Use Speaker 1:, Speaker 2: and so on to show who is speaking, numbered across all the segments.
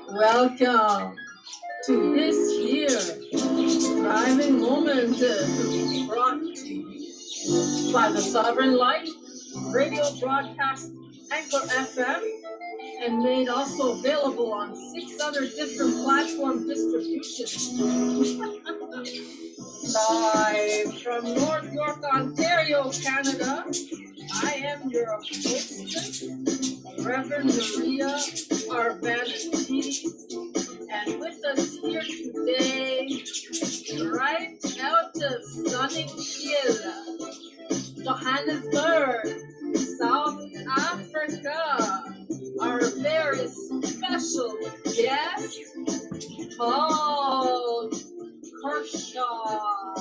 Speaker 1: Welcome to this here thriving moment brought to you by the Sovereign Light radio broadcast Anchor FM and made also available on 6 other different platform distributions. Live from North York, Ontario, Canada, I am your hostess, Reverend Maria Arvanitidis, and with us here today, right out of sunny Hill, Johannesburg, South Africa, our very special guest, Paul Kershaw.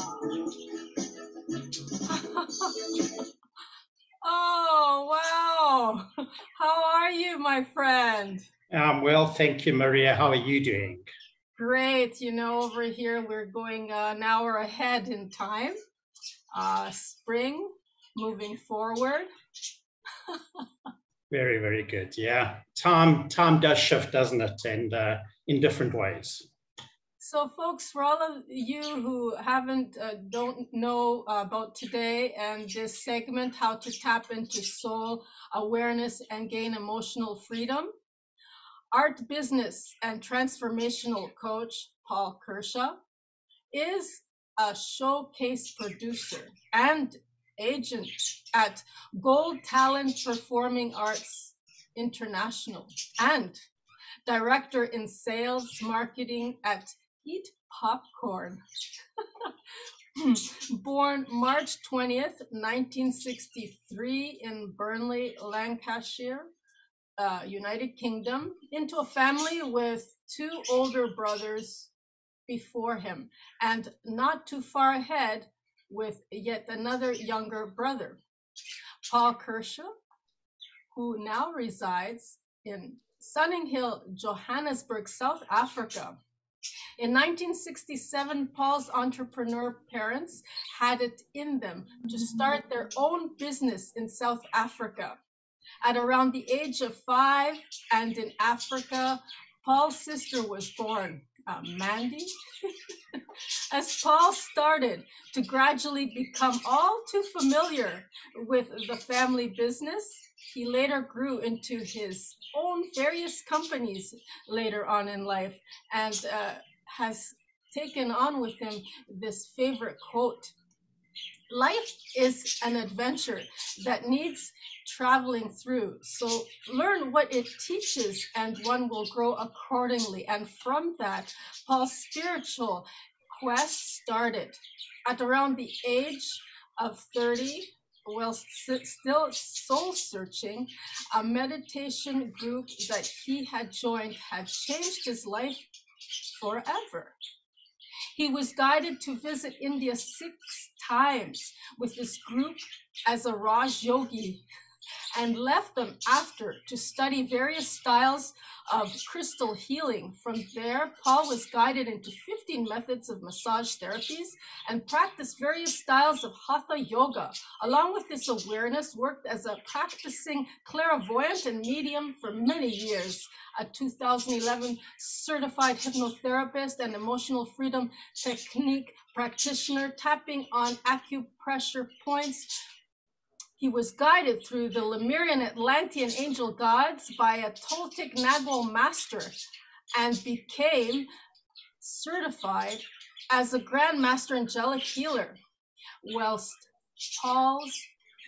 Speaker 1: Oh, wow. How are you, my friend?
Speaker 2: Well, thank you, Maria. How are you doing?
Speaker 1: Great. You know, over here, we're going an hour ahead in time. Spring, moving forward.
Speaker 2: Very, very good. Yeah. Time does shift, doesn't it? And in different ways.
Speaker 1: So, folks, for all of you who don't know about today and this segment, how to tap into soul awareness and gain emotional freedom, art, business, and transformational coach Paul Kershaw is a showcase producer and agent at Gold Talent Performing Arts International and director in sales marketing at Eat Popcorn. Born March 20th, 1963 in Burnley, Lancashire, United Kingdom, into a family with 2 older brothers before him, and not too far ahead with yet another younger brother. Paul Kershaw, who now resides in Sunninghill, Johannesburg, South Africa. In 1967, Paul's entrepreneur parents had it in them to start their own business in South Africa. At around the age of 5 and in Africa, Paul's sister was born, Mandy. As Paul started to gradually become all too familiar with the family business, he later grew into his own various companies later on in life and has taken on with him this favorite quote: "Life is an adventure that needs traveling through. So learn what it teaches and one will grow accordingly." And from that, Paul's spiritual quest started. At around the age of 30, while still soul searching, a meditation group that he had joined had changed his life forever. He was guided to visit India 6 times with this group as a Raj Yogi and left them after to study various styles of crystal healing. From there, Paul was guided into 15 methods of massage therapies and practiced various styles of hatha yoga. Along with this awareness, worked as a practicing clairvoyant and medium for many years. A 2011 certified hypnotherapist and emotional freedom technique practitioner, tapping on acupressure points. He was guided through the Lemurian Atlantean Angel Gods by a Toltec Nagual Master and became certified as a Grand Master Angelic Healer, whilst Paul's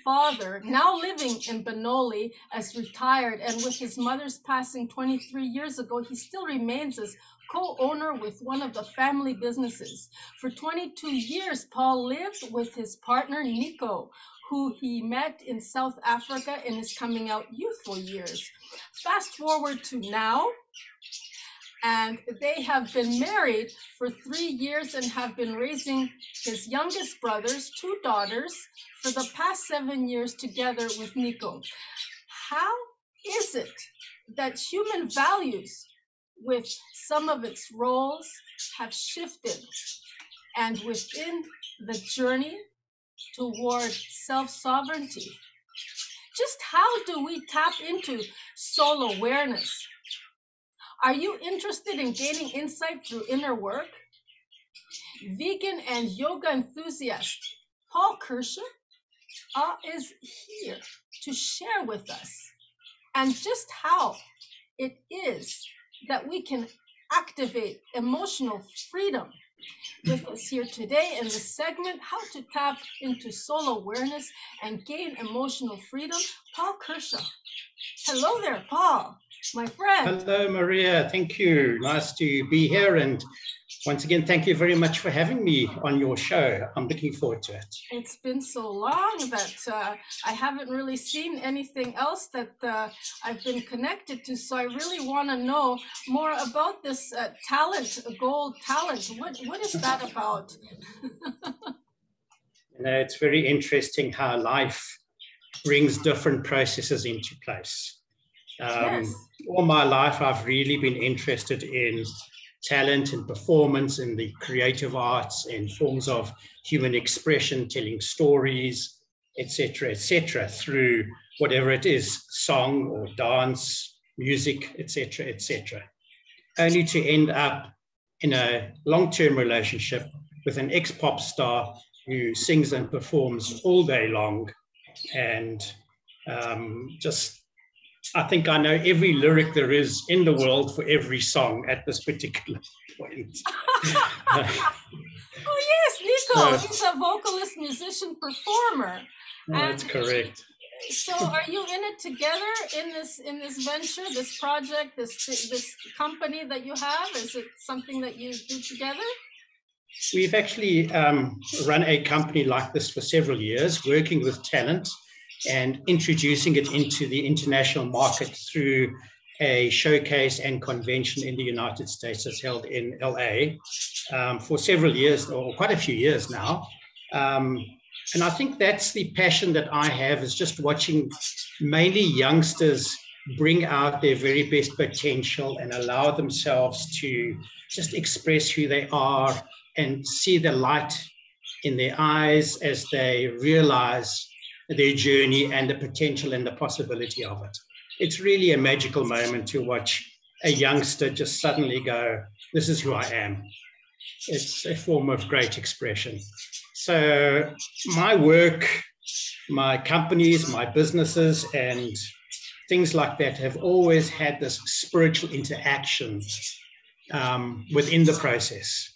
Speaker 1: father, now living in Benoli as retired, and with his mother's passing 23 years ago, he still remains as co-owner with one of the family businesses. For 22 years, Paul lived with his partner, Nico, who he met in South Africa in his coming out youthful years. Fast forward to now, and they have been married for 3 years and have been raising his youngest brothers, 2 daughters, for the past 7 years together with Nico. How is it that human values with some of its roles have shifted, and within the journey toward self-sovereignty, Just how do we tap into soul awareness? Are you interested in gaining insight through inner work? Vegan and yoga enthusiast Paul Kershaw is here to share with us and just how it is that we can activate emotional freedom. With us here today in the segment, How to Tap into Soul Awareness and Gain Emotional Freedom, Paul Kershaw. Hello there, Paul, my friend.
Speaker 2: Hello, Maria. Thank you. Nice to be here. And once again, thank you very much for having me on your show. I'm looking forward to it.
Speaker 1: It's been so long that I haven't really seen anything else that I've been connected to. So I really want to know more about this talent, gold talent. What is that about?
Speaker 2: It's very interesting how life brings different processes into place.
Speaker 1: Yes.
Speaker 2: All my life, I've really been interested in talent and performance in the creative arts, in forms of human expression, telling stories, etc., through whatever it is, song or dance, music, etc., only to end up in a long-term relationship with an ex-pop star who sings and performs all day long. And I think I know every lyric there is in the world for every song at this particular point.
Speaker 1: Oh yes, Nico, he's a vocalist, musician, performer.
Speaker 2: That's correct.
Speaker 1: So are you in it together in this venture, this project, this company that you have? Is it something that you do together?
Speaker 2: We've actually run a company like this for several years, working with talent and introducing it into the international market through a showcase and convention in the United States that's held in LA for several years, or quite a few years now. And I think that's the passion that I have, is just watching mainly youngsters bring out their very best potential and allow themselves to just express who they are and see the light in their eyes as they realize their journey and the potential and the possibility of it. It's really a magical moment to watch a youngster just suddenly go, this is who I am. It's a form of great expression. So my work, my companies, my businesses, and things like that have always had this spiritual interaction within the process.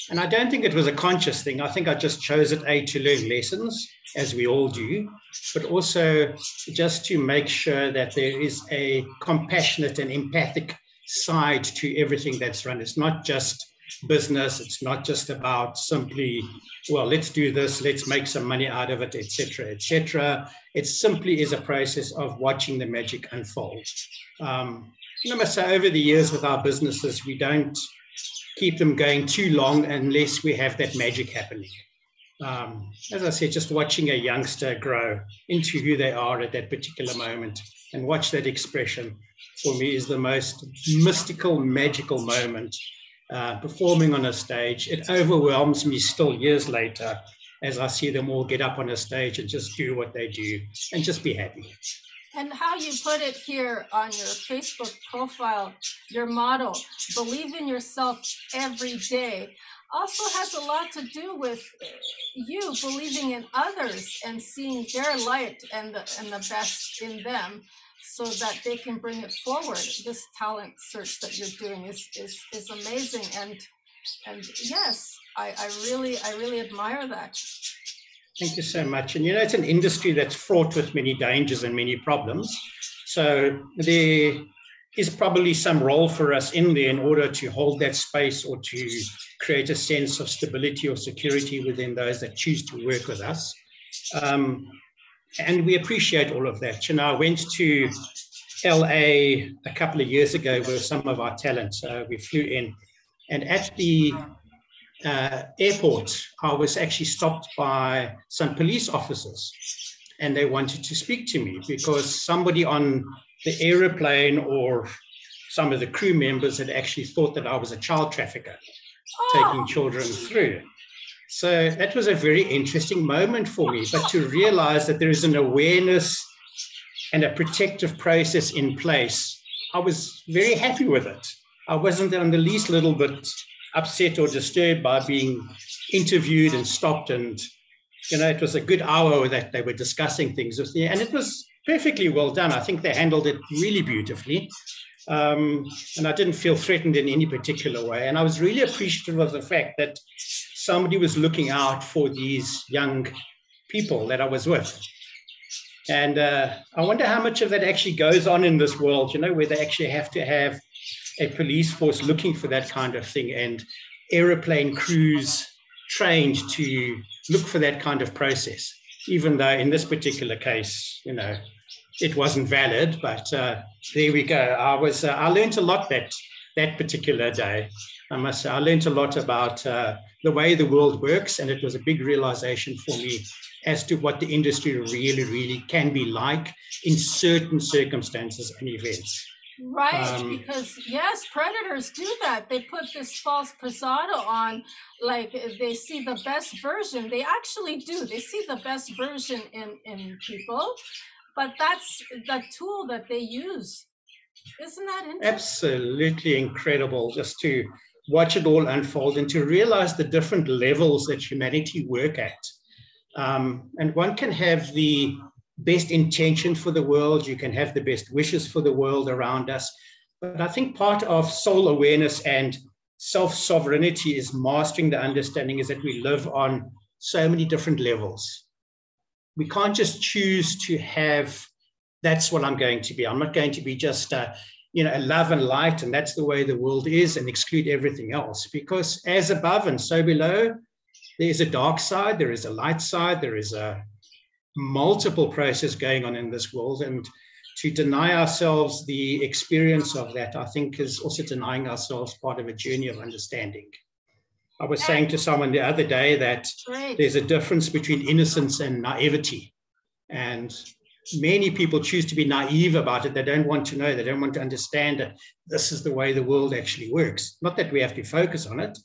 Speaker 2: And I don't think it was a conscious thing. I think I just chose it, to learn lessons, as we all do, but also just to make sure that there is a compassionate and empathic side to everything that's run. It's not just business. It's not just about simply, well, let's do this, let's make some money out of it, etc., etc. It simply is a process of watching the magic unfold. I must say, over the years with our businesses, we don't keep them going too long unless we have that magic happening. As I said, just watching a youngster grow into who they are at that particular moment and watch that expression, for me, is the most mystical, magical moment. Performing on a stage, it overwhelms me still years later as I see them all get up on a stage and just do what they do and just be happy.
Speaker 1: And how you put it here on your Facebook profile, your motto, believe in yourself every day, also has a lot to do with you believing in others and seeing their light and the best in them, so that they can bring it forward. This talent search that you're doing is amazing, and yes, I really admire that.
Speaker 2: Thank you so much. And it's an industry that's fraught with many dangers and many problems. So there is probably some role for us in there in order to hold that space or to create a sense of stability or security within those that choose to work with us. And we appreciate all of that. I went to LA a couple of years ago with some of our talent. We flew in, and at the airport, I was actually stopped by some police officers, and they wanted to speak to me because somebody on the aeroplane or some of the crew members had actually thought that I was a child trafficker, taking children through. So that was a very interesting moment for me, but to realize that there is an awareness and a protective process in place, I was very happy with it. I wasn't in the least little bit upset or disturbed by being interviewed and stopped. And, it was a good hour that they were discussing things with me, and it was perfectly well done. I think they handled it really beautifully. And I didn't feel threatened in any particular way. And I was really appreciative of the fact that somebody was looking out for these young people that I was with. And I wonder how much of that actually goes on in this world, where they actually have to have a police force looking for that kind of thing, and aeroplane crews trained to look for that kind of process, even though in this particular case, it wasn't valid. But there we go. I learned a lot that particular day. I must say, I learned a lot about the way the world works, and it was a big realization for me as to what the industry really, really can be like in certain circumstances and events.
Speaker 1: Right, because yes, predators do that. They put this false persona on, like they see the best version. They actually do. They see the best version in people, but that's the tool that they use. Isn't that interesting?
Speaker 2: Absolutely incredible, just to watch it all unfold and to realize the different levels that humanity work at. And one can have the best intention for the world, you can have the best wishes for the world around us. But I think part of soul awareness and self-sovereignty is mastering the understanding is that we live on so many different levels. We can't just choose to have, that's what I'm going to be. I'm not going to be just a love and light, and that's the way the world is, and exclude everything else. Because as above and so below, there is a dark side, there is a light side, there is a multiple process going on in this world, and to deny ourselves the experience of that, I think, is also denying ourselves part of a journey of understanding. I was saying to someone the other day that there's a difference between innocence and naivety, and many people choose to be naive about it. They don't want to know, they don't want to understand that this is the way the world actually works. Not that we have to focus on it,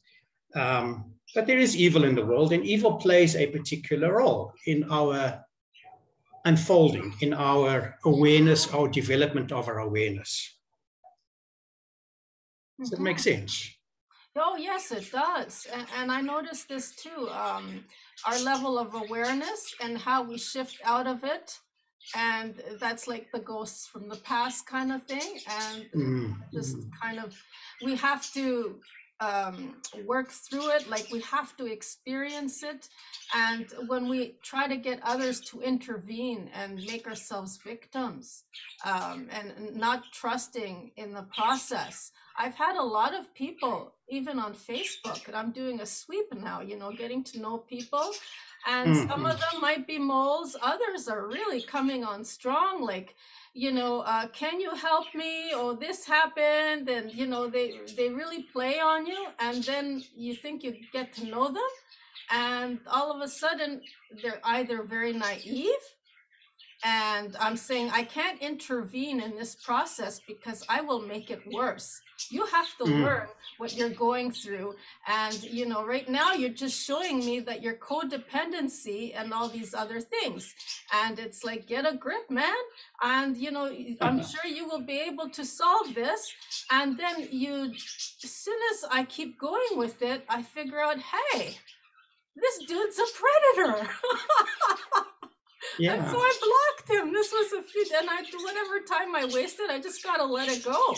Speaker 2: but there is evil in the world, and evil plays a particular role in our unfolding, in our awareness, our development of our awareness. Does that make sense?
Speaker 1: Oh, yes, it does. And I noticed this too, our level of awareness and how we shift out of it. And that's like the ghosts from the past kind of thing. And just kind of, we have to work through it, like we have to experience it. And when we try to get others to intervene and make ourselves victims, and not trusting in the process, I've had a lot of people, even on Facebook, and I'm doing a sweep now, getting to know people. And some of them might be moles, others are really coming on strong, like, can you help me? Oh, this happened. And, they really play on you. And then you think you get to know them. And all of a sudden, they're either very naive. And I'm saying, I can't intervene in this process because I will make it worse. You have to learn what you're going through. And, right now you're just showing me that your codependency and all these other things. And it's like, get a grip, man. And, I'm sure you will be able to solve this. And then as soon as I keep going with it, I figure out, hey, this dude's a predator.
Speaker 2: Yeah.
Speaker 1: And so I blocked him. This was whatever time I wasted, I just got to let it go.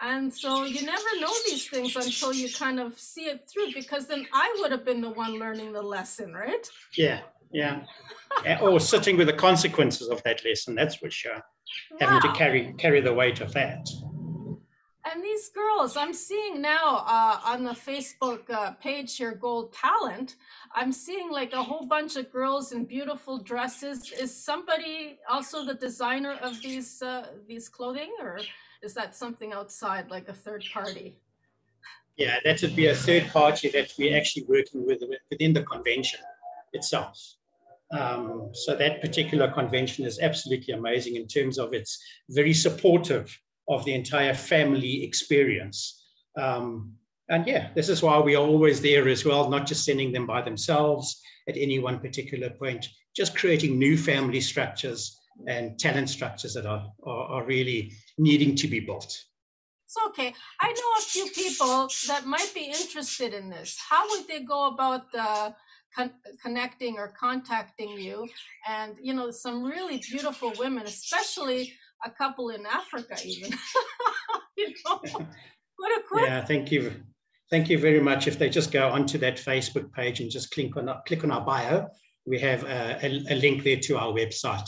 Speaker 1: And so you never know these things until you kind of see it through, because then I would have been the one learning the lesson, right?
Speaker 2: Yeah. Or sitting with the consequences of that lesson, that's for sure. Wow. Having to carry the weight of that.
Speaker 1: And these girls, I'm seeing now on the Facebook page here, Gold Talent, I'm seeing like a whole bunch of girls in beautiful dresses. Is somebody also the designer of these clothing, or is that something outside, like a third party?
Speaker 2: Yeah, that would be a third party that we're actually working with within the convention itself. So that particular convention is absolutely amazing in terms of it's very supportive of the entire family experience. And yeah, this is why we are always there as well, not just sending them by themselves at any one particular point, just creating new family structures and talent structures that are really needing to be built.
Speaker 1: So, okay, I know a few people that might be interested in this. How would they go about connecting or contacting you? And, you know, some really beautiful women, especially a couple in Africa even. You know, what a quick.
Speaker 2: Yeah, thank you. Thank you very much. If they just go onto that Facebook page and just click on our bio, we have a link there to our website.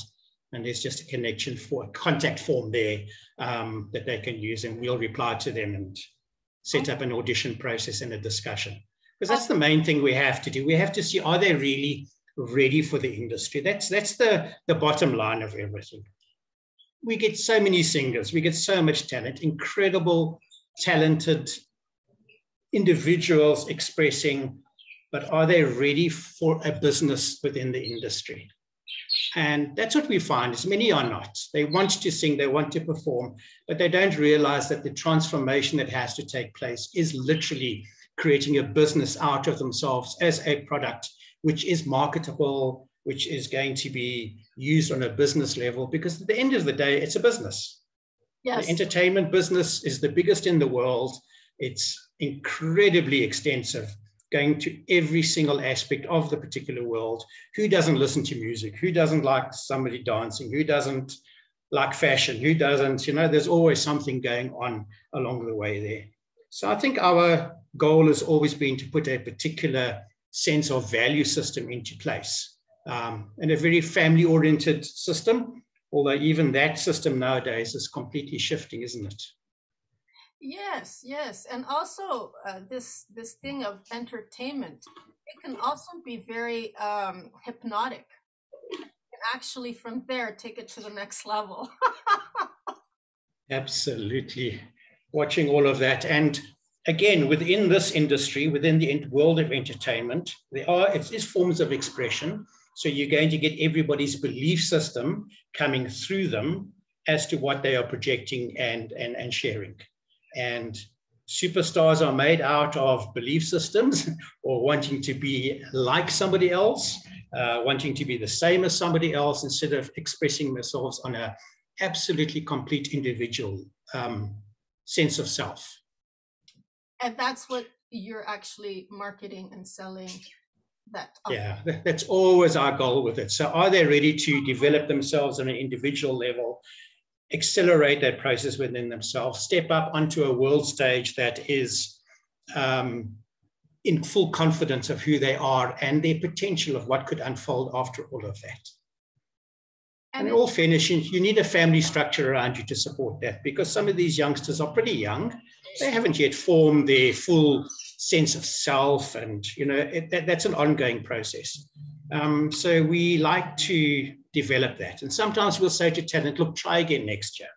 Speaker 2: And there's just a connection for a contact form there that they can use, and we'll reply to them and set up an audition process and a discussion. Because that's the main thing we have to do. We have to see, are they really ready for the industry? That's the bottom line of everything. We get so many singers, we get so much talent, incredible, talented individuals expressing, but are they ready for a business within the industry? And that's what we find, is many are not. They want to sing, they want to perform, but they don't realize that the transformation that has to take place is literally creating a business out of themselves as a product, which is marketable, which is going to be used on a business level, because at the end of the day, it's a business. Yes. The entertainment business is the biggest in the world. It's incredibly extensive, going to every single aspect of the particular world. Who doesn't listen to music? Who doesn't like somebody dancing? Who doesn't like fashion? Who doesn't, you know, there's always something going on along the way there. So I think our goal has always been to put a particular sense of value system into place, and a very family-oriented system, although even that system nowadays is completely shifting, isn't it?
Speaker 1: Yes, yes. And also this thing of entertainment, it can also be very hypnotic. And actually from there, take it to the next level.
Speaker 2: Absolutely. Watching all of that. And again, within this industry, within the world of entertainment, it is forms of expression. So you're going to get everybody's belief system coming through them as to what they are projecting and sharing. And superstars are made out of belief systems, or wanting to be like somebody else, wanting to be the same as somebody else, instead of expressing themselves on an absolutely complete individual sense of self.
Speaker 1: And that's what you're actually marketing and selling.
Speaker 2: Yeah, that's always our goal with it. So are they ready to develop themselves on an individual level, accelerate that process within themselves, step up onto a world stage that is in full confidence of who they are and their potential of what could unfold after all of that. And in all fairness, you need a family structure around you to support that, because some of these youngsters are pretty young. They haven't yet formed their full sense of self, and you know that's an ongoing process. So we like to develop that. And sometimes we'll say to talent, look, try again next year.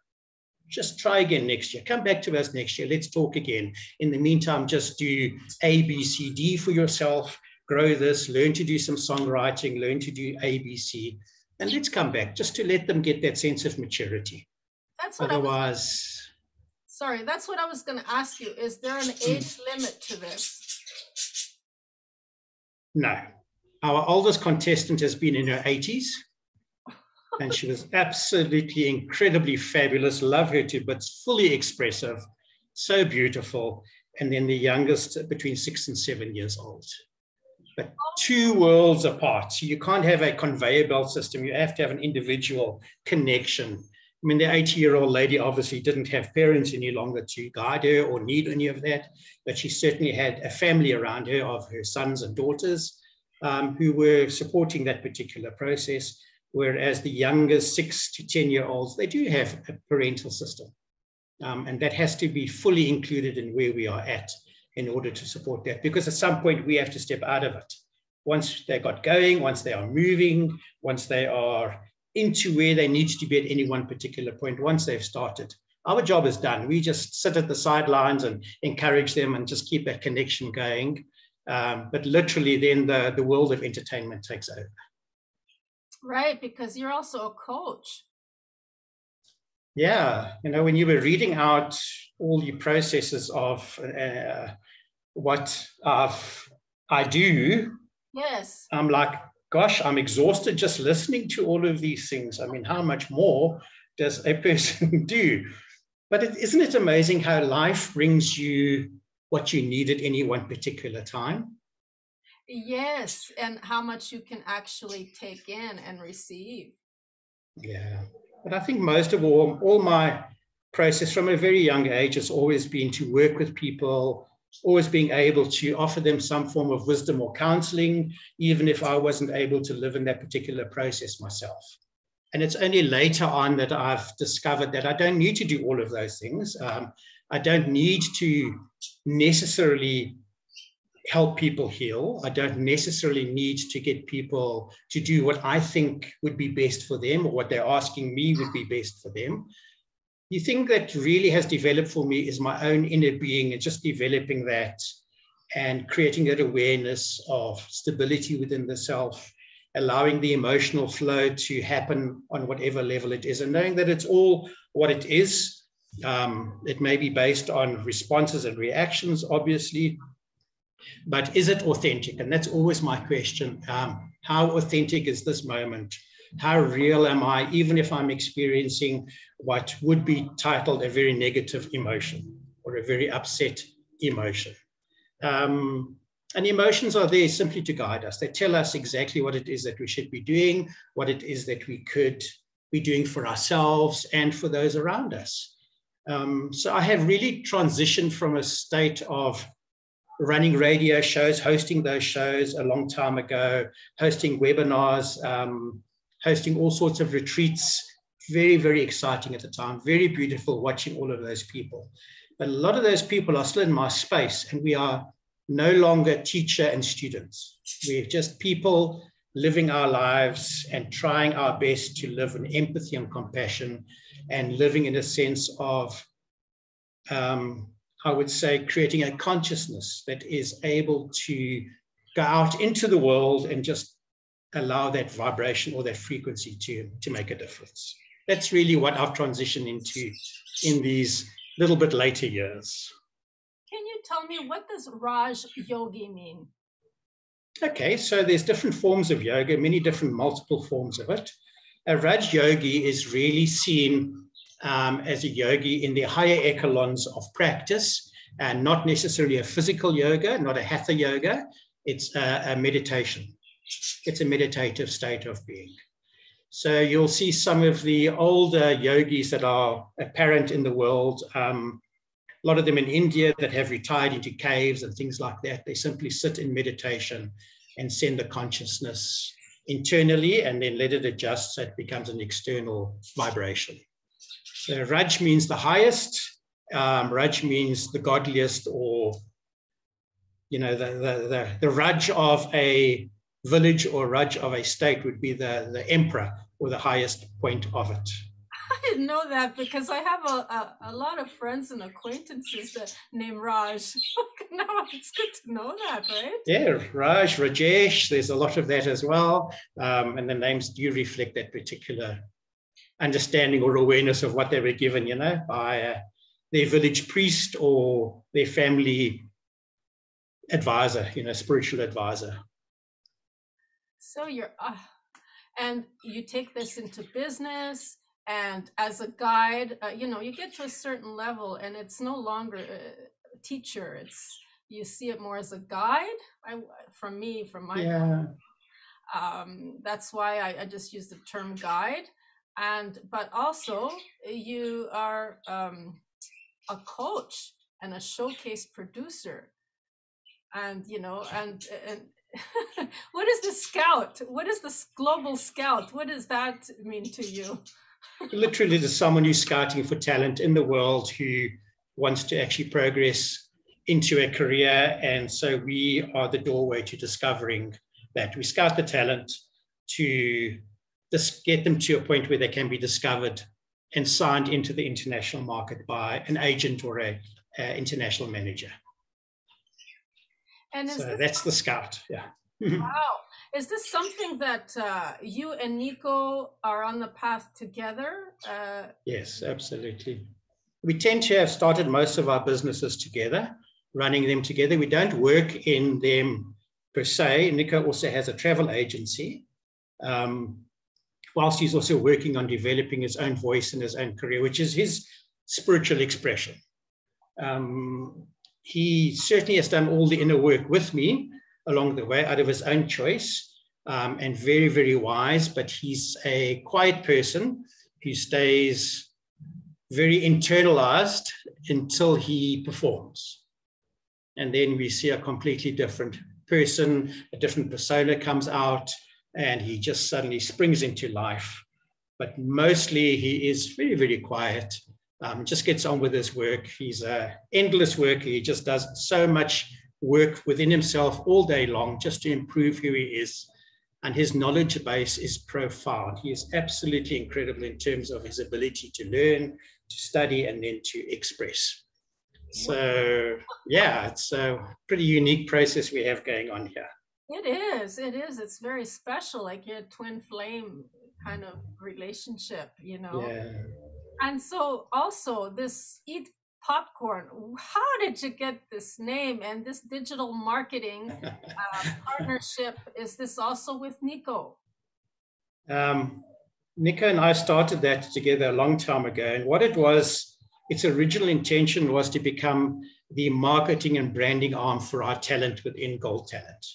Speaker 2: Just try again next year. Come back to us next year. Let's talk again. In the meantime, just do A, B, C, D for yourself. Grow this, learn to do some songwriting, learn to do A, B, C. And let's come back just to let them get that sense of maturity.
Speaker 1: That's what that's what I was going to ask you. Is there an age limit to this?
Speaker 2: No. Our oldest contestant has been in her 80s. And she was absolutely incredibly fabulous. Love her too, but fully expressive, so beautiful. And then the youngest, between 6 and 7 years old. But two worlds apart. So you can't have a conveyor belt system. You have to have an individual connection. I mean, the 80-year-old lady obviously didn't have parents any longer to guide her or need any of that, but she certainly had a family around her of her sons and daughters who were supporting that particular process. Whereas the youngest 6 to 10-year-olds, they do have a parental system. And that has to be fully included in where we are at in order to support that. Because at some point we have to step out of it. Once they got going, once they are moving, once they are into where they need to be at any one particular point, once they've started, our job is done. We just sit at the sidelines and encourage them and just keep that connection going. But literally then the world of entertainment takes over.
Speaker 1: Right, because you're also a coach.
Speaker 2: Yeah, you know, when you were reading out all the processes of what I do,
Speaker 1: yes,
Speaker 2: I'm like, gosh, I'm exhausted just listening to all of these things. I mean, how much more does a person do? But isn't it amazing how life brings you what you need at any one particular time?
Speaker 1: Yes, and how much you can actually take in and receive.
Speaker 2: Yeah, but I think most of all my process from a very young age has always been to work with people, always being able to offer them some form of wisdom or counseling, even if I wasn't able to live in that particular process myself. And it's only later on that I've discovered that I don't need to do all of those things. I don't need to necessarily help people heal. I don't necessarily need to get people to do what I think would be best for them or what they're asking me would be best for them. The thing that really has developed for me is my own inner being and just developing that and creating that awareness of stability within the self, allowing the emotional flow to happen on whatever level it is, and knowing that it's all what it is. It may be based on responses and reactions, obviously, but is it authentic? And that's always my question. How authentic is this moment? How real am I, even if I'm experiencing what would be titled a very negative emotion or a very upset emotion? And emotions are there simply to guide us. They tell us exactly what it is that we should be doing, what it is that we could be doing for ourselves and for those around us. So I have really transitioned from a state of running radio shows, hosting those shows a long time ago, hosting webinars, hosting all sorts of retreats. Very, very exciting at the time. Very beautiful watching all of those people. But a lot of those people are still in my space, and we are no longer teacher and students. We're just people living our lives and trying our best to live in empathy and compassion and living in a sense of, I would say, creating a consciousness that is able to go out into the world and just allow that vibration or that frequency to make a difference. That's really what I've transitioned into in these little bit later years.
Speaker 1: Can you tell me, what does Raj Yogi mean?
Speaker 2: Okay, so there's different forms of yoga, many different multiple forms of it. A Raj Yogi is really seen as a yogi in the higher echelons of practice, and not necessarily a physical yoga, not a hatha yoga. It's a meditation. It's a meditative state of being. So you'll see some of the older yogis that are apparent in the world, a lot of them in India that have retired into caves and things like that. They simply sit in meditation and send the consciousness internally and then let it adjust so it becomes an external vibration. So Raj means the highest. Raj means the godliest, or, you know, the Raj of a village or Raj of a state would be the emperor or the highest point of it.
Speaker 1: I didn't know that, because I have a lot of friends and acquaintances that name Raj. Now it's good to know that, right? Yeah,
Speaker 2: Raj, Rajesh, there's a lot of that as well. And the names do reflect that particular understanding or awareness of what they were given, you know, by their village priest or their family advisor, you know, spiritual advisor.
Speaker 1: So you're, and you take this into business. And as a guide, you know, you get to a certain level and it's no longer a teacher. It's, you see it more as a guide. From my that's why I just use the term guide. But also you are a coach and a showcase producer. And, you know, and what is the scout? What is the global scout? What does that mean to you?
Speaker 2: Literally, there's someone who's scouting for talent in the world who wants to actually progress into a career. And so we are the doorway to discovering that. We scout the talent to just get them to a point where they can be discovered and signed into the international market by an agent or an international manager.
Speaker 1: And
Speaker 2: so that's the scout, yeah.
Speaker 1: Wow. Is this something that you and Nico are on the path together?
Speaker 2: Yes, absolutely. We tend to have started most of our businesses together, running them together. We don't work in them per se. Nico also has a travel agency, whilst he's also working on developing his own voice and his own career, which is his spiritual expression. He certainly has done all the inner work with me along the way out of his own choice, and very, very wise, but he's a quiet person who stays very internalized until he performs. And then we see a completely different person, a different persona comes out, and he just suddenly springs into life. But mostly he is very, very quiet, just gets on with his work. He's an endless worker. He just does so much work within himself all day long just to improve who he is. And his knowledge base is profound. He is absolutely incredible in terms of his ability to learn, to study, and then to express. So, yeah, it's a pretty unique process we have going on here.
Speaker 1: It is. It's very special, like a twin flame kind of relationship, you know?
Speaker 2: Yeah.
Speaker 1: And so also this Eat Popcorn, how did you get this name and this digital marketing partnership? Is this also with Nico?
Speaker 2: Nico and I started that together a long time ago. And what it was, its original intention was to become the marketing and branding arm for our talent within Gold Talent.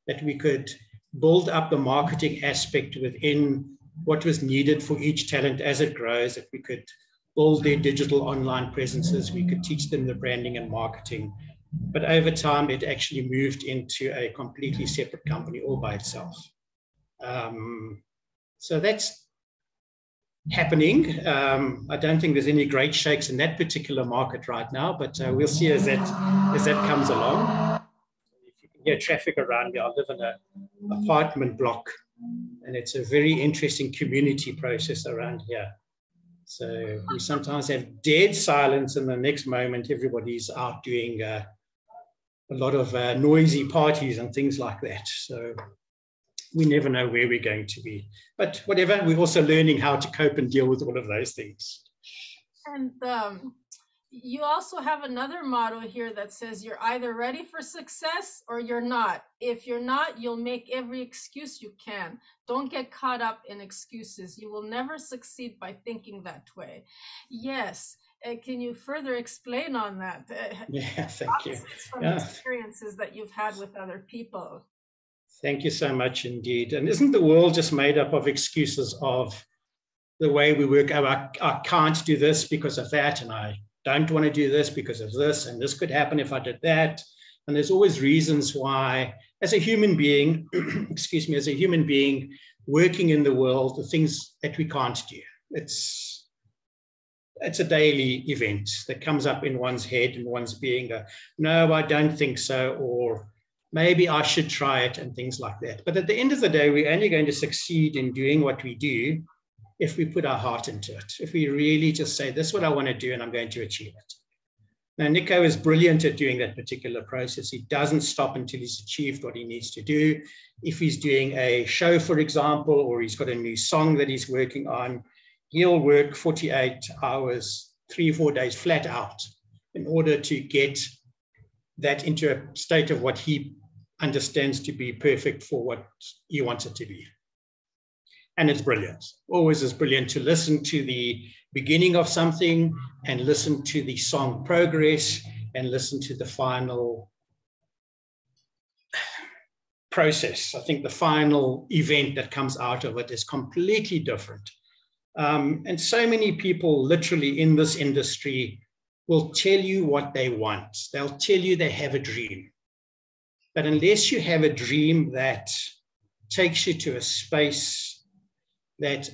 Speaker 2: That we could build up the marketing aspect within what was needed for each talent as it grows, that we could build their digital online presences, we could teach them the branding and marketing. But over time, it actually moved into a completely separate company all by itself. So that's happening. I don't think there's any great shakes in that particular market right now, but we'll see as that comes along. If you can hear traffic around me, I live in an apartment block, and it's a very interesting community process around here. So we sometimes have dead silence, and the next moment everybody's out doing a lot of noisy parties and things like that. So we never know where we're going to be. But whatever, we're also learning how to cope and deal with all of those things.
Speaker 1: And you also have another motto here that says you're either ready for success or you're not. If you're not, you'll make every excuse you can. Don't get caught up in excuses. You will never succeed by thinking that way. Yes. Can you further explain on that?
Speaker 2: Yeah, thank you.
Speaker 1: From experiences that you've had with other people.
Speaker 2: Thank you so much indeed. And isn't the world just made up of excuses of the way we work? Oh, I can't do this because of that, and I don't want to do this because of this, and this could happen if I did that. And there's always reasons why, as a human being, excuse me, as a human being working in the world, the things that we can't do. It's a daily event that comes up in one's head and one's being, no, I don't think so, or maybe I should try it, and things like that. But at the end of the day, we're only going to succeed in doing what we do if we put our heart into it, if we really just say, this is what I want to do, and I'm going to achieve it. Now, Nico is brilliant at doing that particular process. He doesn't stop until he's achieved what he needs to do. If he's doing a show, for example, or he's got a new song that he's working on, he'll work 48 hours, 3 or 4 days flat out in order to get that into a state of what he understands to be perfect for what he wants it to be. And it's brilliant. Always is brilliant to listen to the beginning of something and listen to the song progress and listen to the final process. I think the final event that comes out of it is completely different. And so many people literally in this industry will tell you what they want. They'll tell you they have a dream. But unless you have a dream that takes you to a space that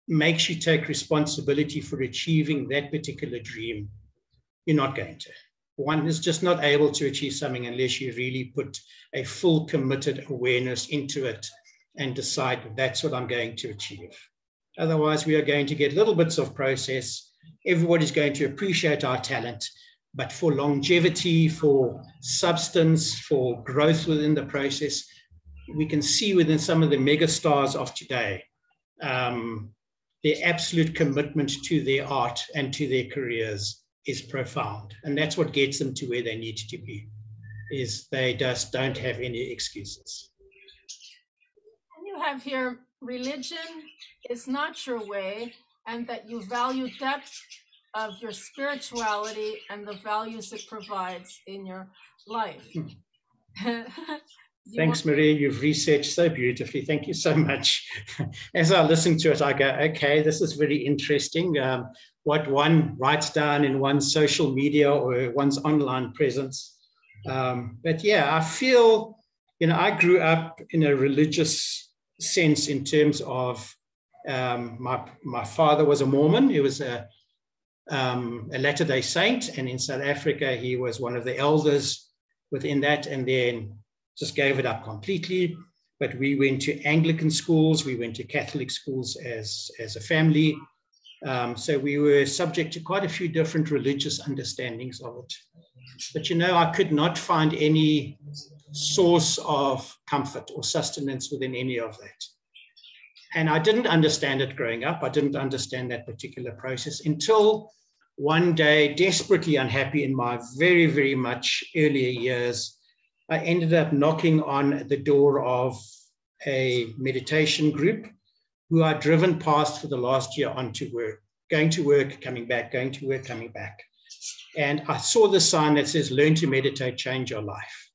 Speaker 2: makes you take responsibility for achieving that particular dream, you're not going to. One is just not able to achieve something unless you really put a full committed awareness into it and decide that's what I'm going to achieve. Otherwise, we are going to get little bits of process. Everybody's going to appreciate our talent, but for longevity, for substance, for growth within the process, we can see within some of the mega stars of today, their absolute commitment to their art and to their careers is profound. And that's what gets them to where they need to be. is they just don't have any excuses.
Speaker 1: And you have here, religion is not your way, and that you value depth of your spirituality and the values it provides in your life.
Speaker 2: Thanks, Maria. You've researched so beautifully. Thank you so much. As I listen to it, I go, okay, this is very interesting. What one writes down in one's social media or one's online presence. But yeah, I feel, I grew up in a religious sense in terms of my father was a Mormon. He was a Latter-day Saint, and in South Africa, he was one of the elders within that, and then just gave it up completely. But we went to Anglican schools, we went to Catholic schools as a family. So we were subject to quite a few different religious understandings of it. But I could not find any source of comfort or sustenance within any of that. And I didn't understand it growing up. I didn't understand that particular process until one day, desperately unhappy in my very, very much earlier years, I ended up knocking on the door of a meditation group who I'd driven past for the last year onto work, going to work, coming back, going to work, coming back. And I saw the sign that says, learn to meditate, change your life.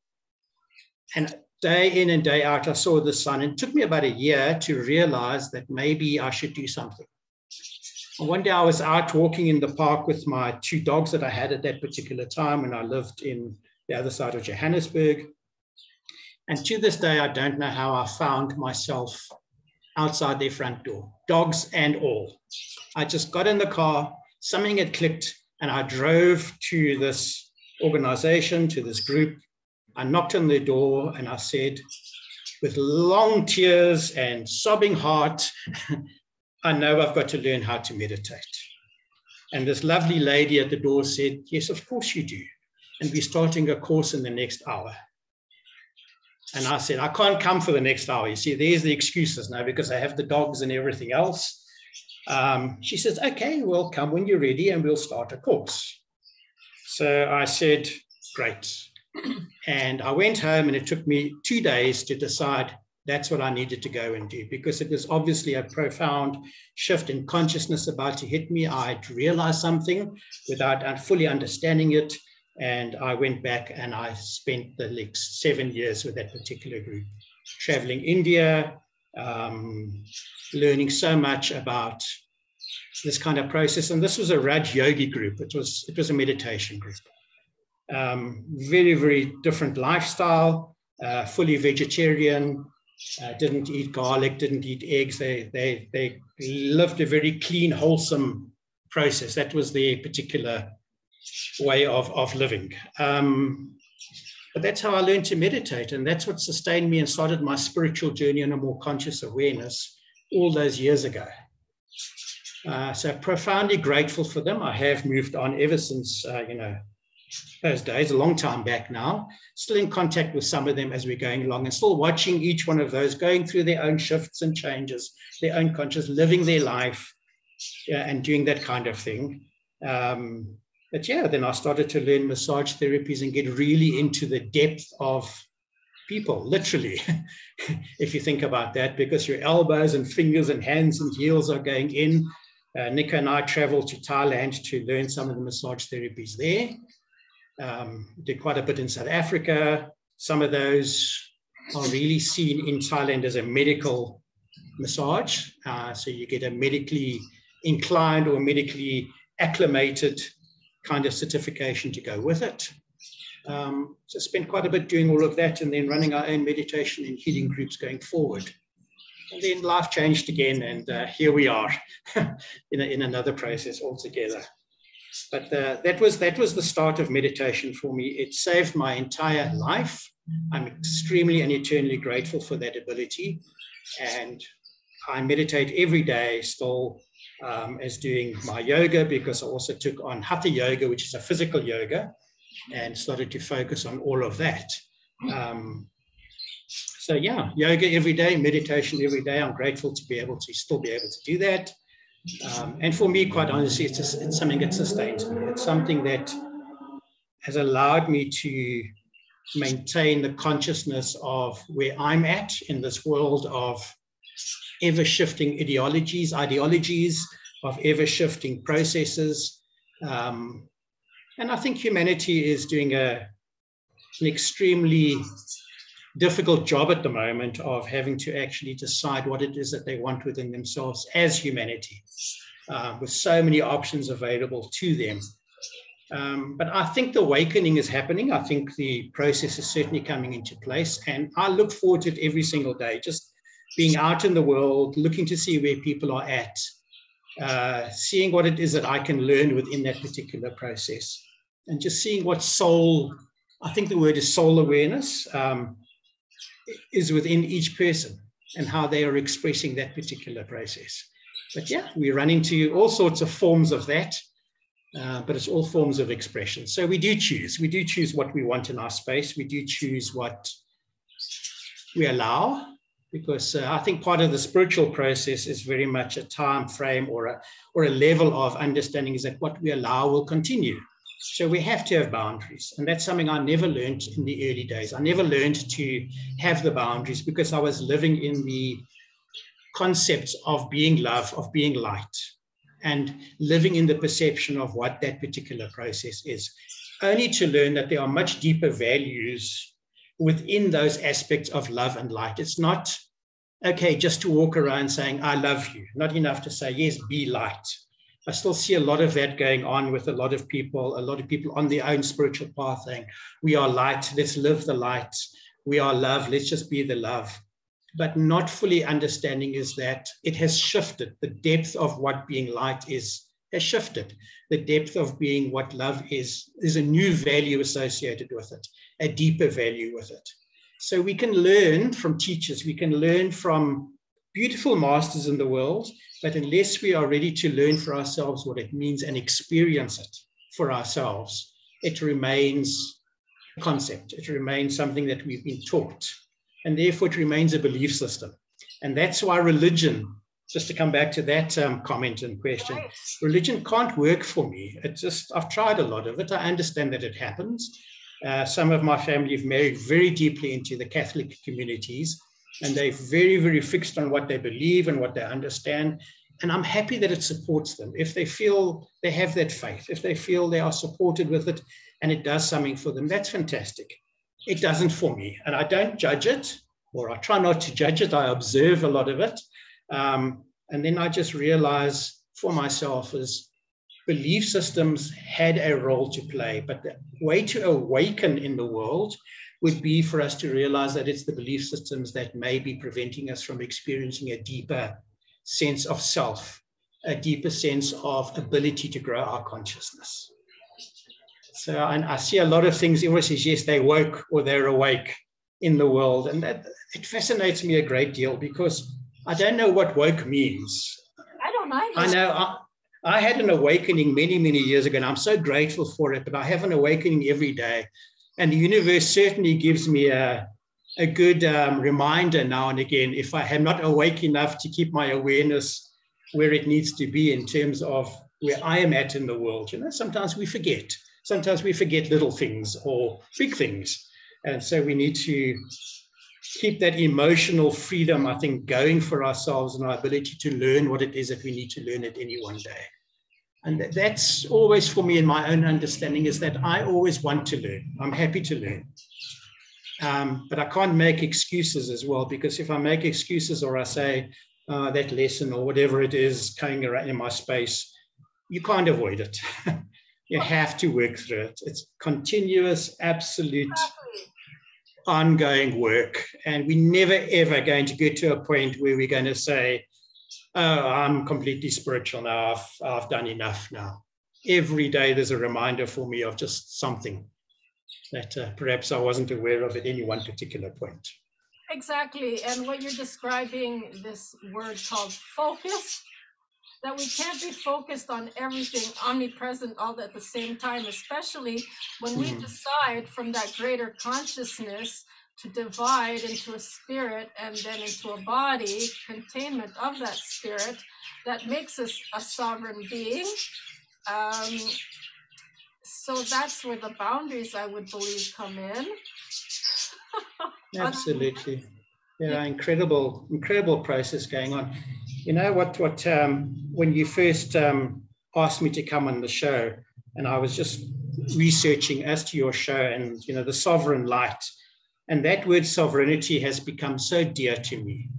Speaker 2: And day in and day out, I saw the sign. And it took me about a year to realize that maybe I should do something. And one day I was out walking in the park with my two dogs that I had at that particular time when I lived in the other side of Johannesburg. And to this day, I don't know how I found myself outside their front door, dogs and all. I just got in the car, something had clicked, and I drove to this organization, to this group. I knocked on their door and I said, with long tears and sobbing heart, I know I've got to learn how to meditate. And this lovely lady at the door said, yes, of course you do. And we're starting a course in the next hour. And I said, I can't come for the next hour. You see, there's the excuses now because I have the dogs and everything else. She says, okay, well, come when you're ready and we'll start a course. So I said, great. And I went home and it took me 2 days to decide that's what I needed to go and do, because it was obviously a profound shift in consciousness about to hit me. I'd realized something without fully understanding it. And I went back and I spent the next 7 years with that particular group, traveling India, learning so much about this kind of process. And this was a Raj Yogi group. It was a meditation group. Very, very different lifestyle, fully vegetarian, didn't eat garlic, didn't eat eggs. They lived a very clean, wholesome process. That was their particular way of living. But that's how I learned to meditate. And that's what sustained me and started my spiritual journey on a more conscious awareness all those years ago. So profoundly grateful for them. I have moved on ever since, those days, a long time back now, still in contact with some of them as we're going along and still watching each one of those going through their own shifts and changes, their own conscious, living their life and doing that kind of thing. But yeah, then I started to learn massage therapies and get really into the depth of people, literally, if you think about that, because your elbows and fingers and hands and heels are going in. Nico and I traveled to Thailand to learn some of the massage therapies there. Did quite a bit in South Africa. Some of those are really seen in Thailand as a medical massage. So you get a medically inclined or medically acclimated kind of certification to go with it. So spent quite a bit doing all of that and then running our own meditation and healing groups going forward. And then life changed again, and here we are in another process altogether. But that was the start of meditation for me. It saved my entire life. I'm extremely and eternally grateful for that ability. And I meditate every day still as doing my yoga, because I also took on Hatha yoga, which is a physical yoga, and started to focus on all of that. So yeah, yoga every day, meditation every day. I'm grateful to still be able to do that. And for me, quite honestly, it's something that sustains me. It's something that has allowed me to maintain the consciousness of where I'm at in this world of ever-shifting ideologies, of ever-shifting processes. And I think humanity is doing an extremely difficult job at the moment of having to actually decide what it is that they want within themselves as humanity, with so many options available to them. But I think the awakening is happening. I think the process is certainly coming into place. And I look forward to it every single day, just being out in the world, looking to see where people are at, seeing what it is that I can learn within that particular process, and just seeing what soul, I think the word is soul awareness, is within each person and how they are expressing that particular process. But yeah, we run into all sorts of forms of that. But it's all forms of expression. So we do choose what we want in our space. We do choose what we allow, because I think part of the spiritual process is very much a time frame or a level of understanding is that what we allow will continue. So we have to have boundaries. And that's something I never learned in the early days. I never learned to have the boundaries because I was living in the concepts of being love, of being light, and living in the perception of what that particular process is, only to learn that there are much deeper values within those aspects of love and light. It's not, okay, just to walk around saying, I love you, not enough to say, yes, be light. I still see a lot of that going on with a lot of people on their own spiritual path saying, we are light, let's live the light. We are love, let's just be the love. But not fully understanding is that it has shifted. The depth of what being light is has shifted. The depth of being what love is a new value associated with it, a deeper value with it. So we can learn from teachers, we can learn from beautiful masters in the world, but unless we are ready to learn for ourselves what it means and experience it for ourselves, it remains a concept. It remains something that we've been taught. And therefore, it remains a belief system. And that's why religion, just to come back to that comment and question, religion can't work for me. It's just, I've tried a lot of it. I understand that it happens. Some of my family have married very deeply into the Catholic communities, and they're very, very fixed on what they believe and what they understand. And I'm happy that it supports them. If they feel they have that faith, if they feel they are supported with it and it does something for them, that's fantastic. It doesn't for me, and I don't judge it, or I try not to judge it. I observe a lot of it, and then I just realize for myself is belief systems had a role to play, but the way to awaken in the world would be for us to realize that it's the belief systems that may be preventing us from experiencing a deeper sense of self, a deeper sense of ability to grow our consciousness. So, and I see a lot of things, everyone says, yes, they woke or they're awake in the world. And that it fascinates me a great deal because I don't know what woke means.
Speaker 1: I don't either.
Speaker 2: I know I had an awakening many, many years ago, and I'm so grateful for it, but I have an awakening every day. And the universe certainly gives me a good reminder now and again, if I am not awake enough to keep my awareness where it needs to be in terms of where I am at in the world. You know, sometimes we forget. Sometimes we forget little things or big things. And so we need to keep that emotional freedom, I think, going for ourselves and our ability to learn what it is that we need to learn at any one day. And that's always for me in my own understanding is that I always want to learn. I'm happy to learn. But I can't make excuses as well, because if I make excuses or I say that lesson or whatever it is coming around in my space, you can't avoid it. You have to work through it. It's continuous, absolute, ongoing work. And we're never, ever going to get to a point where we're going to say, oh, I'm completely spiritual now. I've done enough now. Every day there's a reminder for me of just something that perhaps I wasn't aware of at any one particular point.
Speaker 1: Exactly. And what you're describing, this word called focus, that we can't be focused on everything, omnipresent, all at the same time, especially when we decide from that greater consciousness to divide into a spirit and then into a body, containment of that spirit, that makes us a sovereign being. So that's where the boundaries, I would believe, come in.
Speaker 2: Absolutely. Yeah, incredible process going on. You know what when you first asked me to come on the show, and I was just researching as to your show and, you know, the sovereign light, and that word sovereignty has become so dear to me.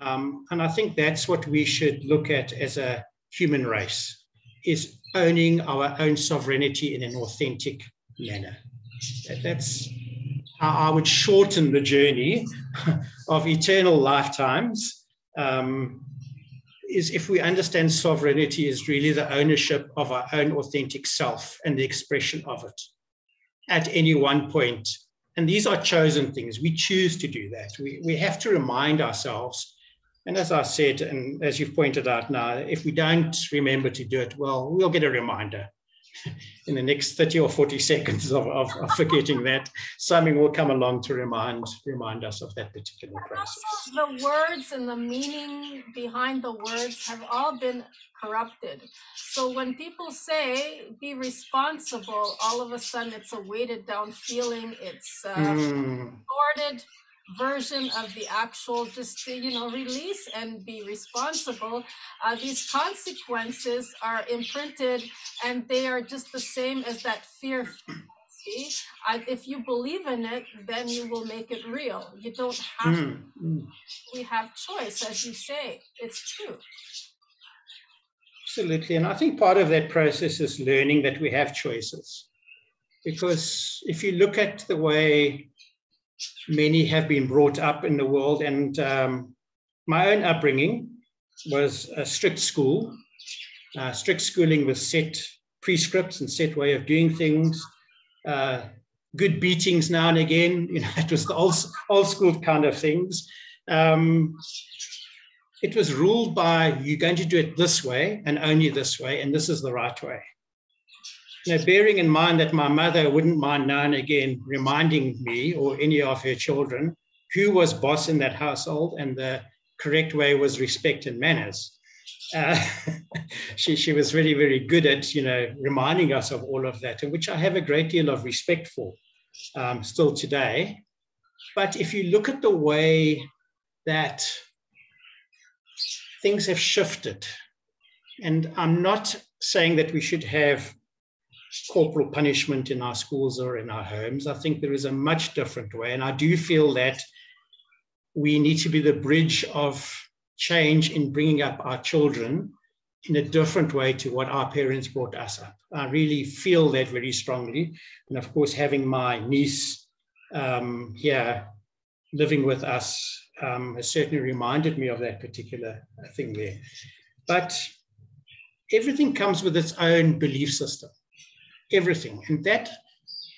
Speaker 2: And I think that's what we should look at as a human race, is owning our own sovereignty in an authentic manner. That's how I would shorten the journey of eternal lifetimes, is if we understand sovereignty is really the ownership of our own authentic self and the expression of it at any one point. And these are chosen things. We choose to do that. We have to remind ourselves. And as I said, and as you've pointed out now, if we don't remember to do it, well, we'll get a reminder in the next 30 or 40 seconds of forgetting that. Something will come along to remind us of that particular process.
Speaker 1: Also, the words and the meaning behind the words have all been corrupted. So when people say be responsible, all of a sudden it's a weighted down feeling. It's distorted version of the actual, just release and be responsible. These consequences are imprinted, and they are just the same as that fear. See, if you believe in it, then you will make it real. You don't have to. We have choice, as you say. It's true.
Speaker 2: Absolutely. And I think part of that process is learning that we have choices. Because if you look at the way many have been brought up in the world, and my own upbringing was a strict school, strict schooling with set prescripts and set way of doing things, good beatings now and again. It was the old school kind of things. It was ruled by, you're going to do it this way and only this way, and this is the right way. Bearing in mind that my mother wouldn't mind now and again reminding me or any of her children who was boss in that household, and the correct way was respect and manners. She was really, very good at, reminding us of all of that, and which I have a great deal of respect for still today. But if you look at the way that things have shifted, and I'm not saying that we should have corporal punishment in our schools or in our homes. I think there is a much different way. And I do feel that we need to be the bridge of change in bringing up our children in a different way to what our parents brought us up. I really feel that very strongly. And of course, having my niece here living with us has certainly reminded me of that particular thing there. But everything comes with its own belief system. Everything. And that,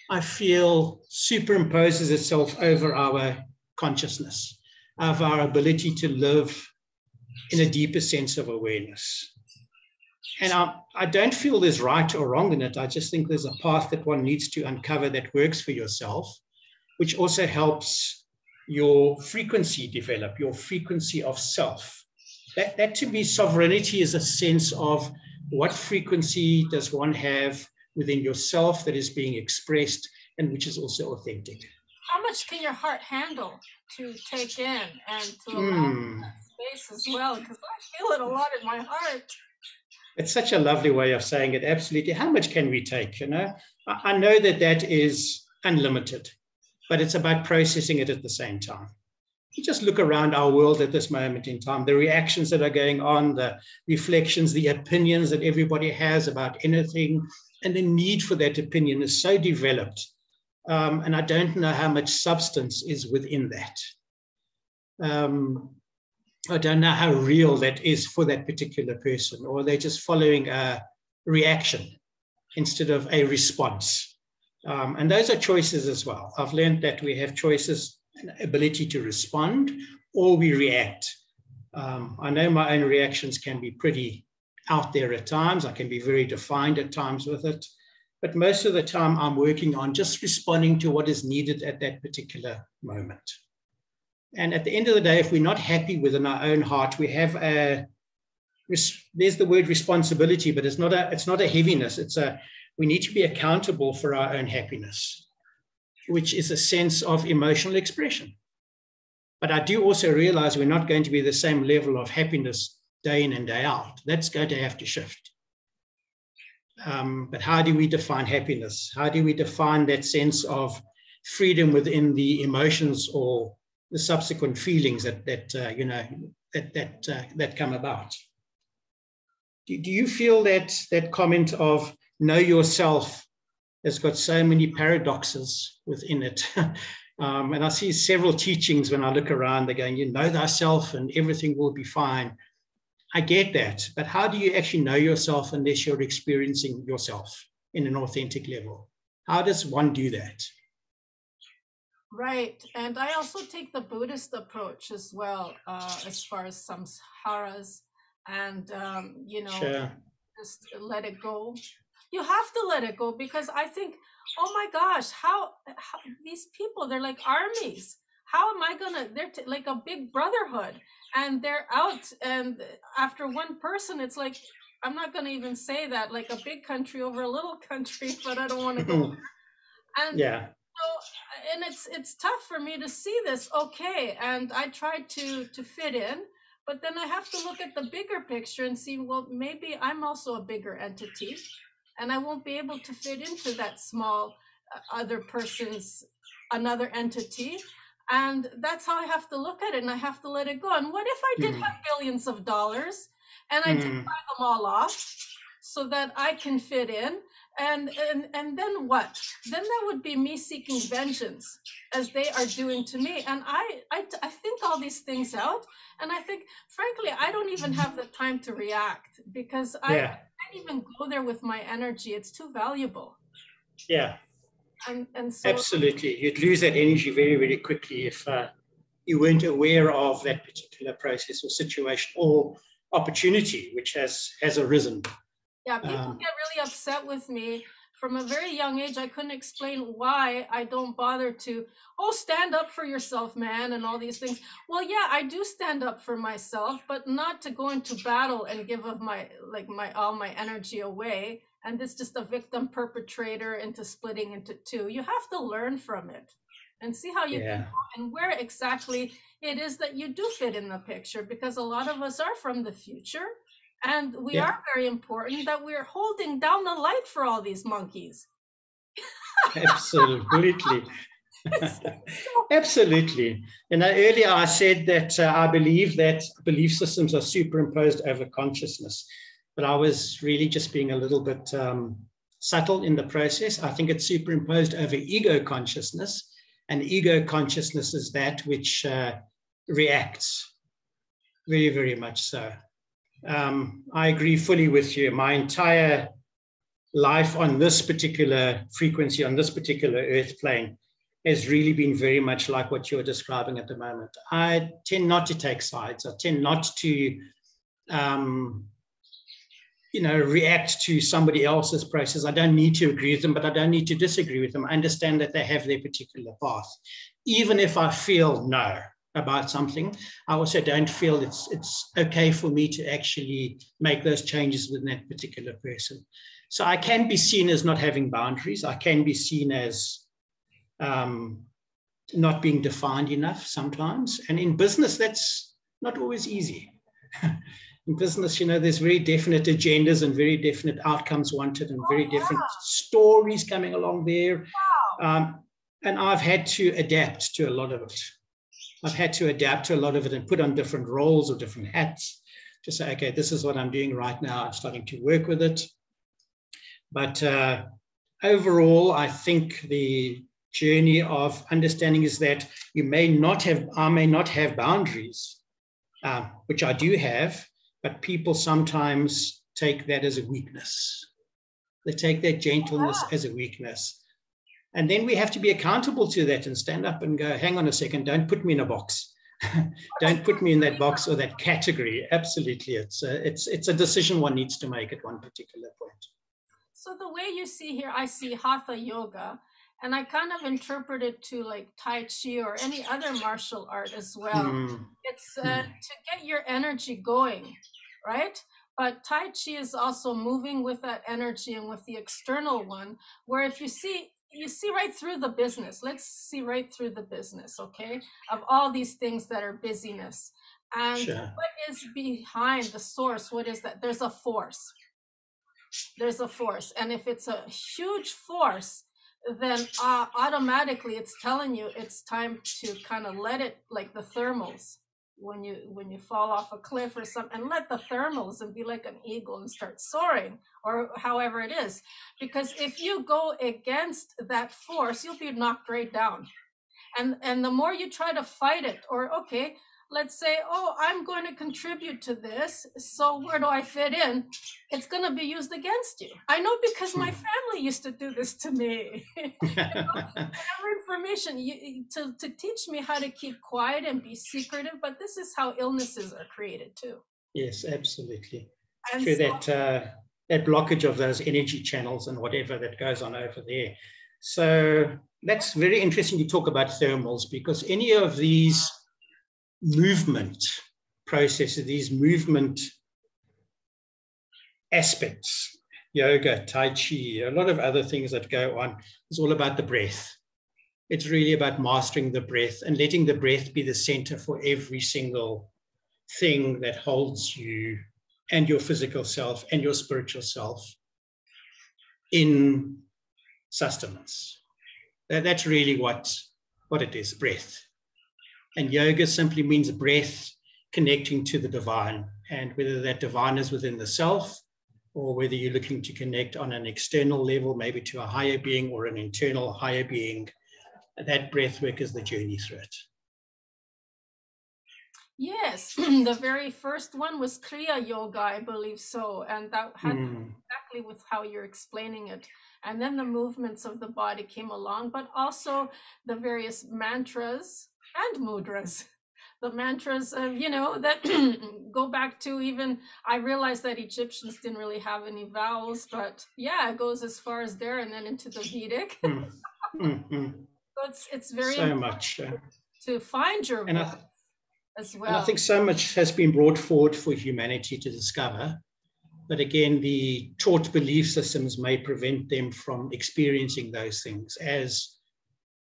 Speaker 2: I feel, superimposes itself over our consciousness, of our ability to live in a deeper sense of awareness. And I don't feel there's right or wrong in it. I just think there's a path that one needs to uncover that works for yourself, which also helps your frequency develop, your frequency of self. That to me, sovereignty is a sense of what frequency does one have within yourself that is being expressed and which is also authentic.
Speaker 1: How much can your heart handle to take in and to allow that space as well? Because I feel it a lot in my heart.
Speaker 2: It's such a lovely way of saying it. Absolutely. How much can we take? I know that is unlimited, but it's about processing it at the same time. You just look around our world at this moment in time, the reactions that are going on, the reflections, the opinions that everybody has about anything, and the need for that opinion is so developed. And I don't know how much substance is within that. I don't know how real that is for that particular person, or they're just following a reaction instead of a response. And those are choices as well. I've learned that we have choices, an ability to respond, or we react. I know my own reactions can be pretty out there at times. I can be very defined at times with it. But most of the time, I'm working on just responding to what is needed at that particular moment. And at the end of the day, if we're not happy within our own heart, we have there's the word responsibility, but it's not a heaviness. It's a we need to be accountable for our own happiness, which is a sense of emotional expression. But I do also realize we're not going to be the same level of happiness day in and day out. That's going to have to shift. But how do we define happiness? How do we define that sense of freedom within the emotions or the subsequent feelings that come about? Do you feel that comment of know yourself has got so many paradoxes within it? And I see several teachings when I look around, they're going, you know thyself and everything will be fine. I get that, but how do you actually know yourself unless you're experiencing yourself in an authentic level? How does one do that?
Speaker 1: Right, and I also take the Buddhist approach as well, as far as samskaras, and
Speaker 2: Sure.
Speaker 1: just let it go. You have to let it go, because I think, oh my gosh, how these people, they're like armies. How am I gonna? They're like a big brotherhood, and they're out. And after one person, it's like, I'm not gonna even say that, like a big country over a little country, but I don't want to go. And
Speaker 2: yeah.
Speaker 1: so, and it's tough for me to see this. Okay, and I try to fit in, but then I have to look at the bigger picture and see, well, maybe I'm also a bigger entity, and I won't be able to fit into that small other person's another entity. And that's how I have to look at it, and I have to let it go. And what if I did have billions of dollars and I did buy them all off so that I can fit in? And then what? Then that would be me seeking vengeance, as they are doing to me. And I think all these things out, and I think, frankly, I don't even have the time to react, because I can't even go there with my energy. It's too valuable.
Speaker 2: Yeah.
Speaker 1: And so
Speaker 2: absolutely, you'd lose that energy very, very quickly if you weren't aware of that particular process or situation or opportunity which has arisen.
Speaker 1: Yeah, people get really upset with me. From a very young age, I couldn't explain why I don't bother to, stand up for yourself, man, and all these things. Well, yeah, I do stand up for myself, but not to go into battle and give of all my energy away. And it's just a victim perpetrator into splitting into two. You have to learn from it and see how you can, and where exactly it is that you do fit in the picture, because a lot of us are from the future. And we are very important, that we're holding down the light for all these monkeys.
Speaker 2: Absolutely. Absolutely. And earlier I said that I believe that belief systems are superimposed over consciousness, but I was really just being a little bit subtle in the process. I think it's superimposed over ego consciousness, and ego consciousness is that which reacts very, very much so. I agree fully with you. My entire life on this particular frequency, on this particular earth plane, has really been very much like what you're describing at the moment. I tend not to take sides. I tend not to, react to somebody else's process. I don't need to agree with them, but I don't need to disagree with them. I understand that they have their particular path. Even if I feel no about something, I also don't feel it's okay for me to actually make those changes with that particular person. So I can be seen as not having boundaries. I can be seen as not being defined enough sometimes. And in business, that's not always easy. In business, there's very definite agendas and very definite outcomes wanted and very different stories coming along there. And I've had to adapt to a lot of it. I've had to adapt to a lot of it and put on different roles or different hats to say, okay, this is what I'm doing right now. I'm starting to work with it. But overall, I think the journey of understanding is that I may not have boundaries, which I do have, but people sometimes take that as a weakness. They take that gentleness as a weakness. And then we have to be accountable to that and stand up and go, hang on a second, don't put me in a box. Don't put me in that box or that category. Absolutely. It's a decision one needs to make at one particular point.
Speaker 1: So the way you see here, I see Hatha Yoga, and I kind of interpret it to like Tai Chi or any other martial art as well. It's to get your energy going, right? But Tai Chi is also moving with that energy and with the external one, where if you see right through the business. Let's see right through the business, okay? Of all these things that are busyness. And
Speaker 2: Sure.
Speaker 1: what is behind the source? What is that? There's a force. There's a force. And if it's a huge force, then automatically it's telling you it's time to kind of let it, like the thermals. When you fall off a cliff or something, and let the thermals and be like an eagle and start soaring, or however it is. Because if you go against that force, you'll be knocked right down. And the more you try to fight it, or okay, let's say, oh, I'm going to contribute to this, so where do I fit in? It's going to be used against you. I know, because my family used to do this to me. Whatever information to teach me how to keep quiet and be secretive, but this is how illnesses are created too.
Speaker 2: Yes, absolutely.
Speaker 1: And
Speaker 2: Through
Speaker 1: so,
Speaker 2: that blockage of those energy channels and whatever that goes on over there. So that's very interesting you talk about thermals, because any of these movement processes, these movement aspects, yoga, Tai Chi, a lot of other things that go on, is all about the breath. It's really about mastering the breath and letting the breath be the center for every single thing that holds you and your physical self and your spiritual self in sustenance. That's really what it is, breath. And yoga simply means breath connecting to the divine. And whether that divine is within the self, or whether you're looking to connect on an external level, maybe to a higher being or an internal higher being, that breath work is the journey through it.
Speaker 1: Yes, the very first one was Kriya Yoga, I believe so. And that had exactly with how you're explaining it. And then the movements of the body came along, but also the various mantras and mudras. The mantras, that go back to even, I realized that Egyptians didn't really have any vowels, but yeah, it goes as far as there and then into the Vedic. So it's very
Speaker 2: so much
Speaker 1: to find your voice as well.
Speaker 2: And I think so much has been brought forward for humanity to discover. But again, the taught belief systems may prevent them from experiencing those things as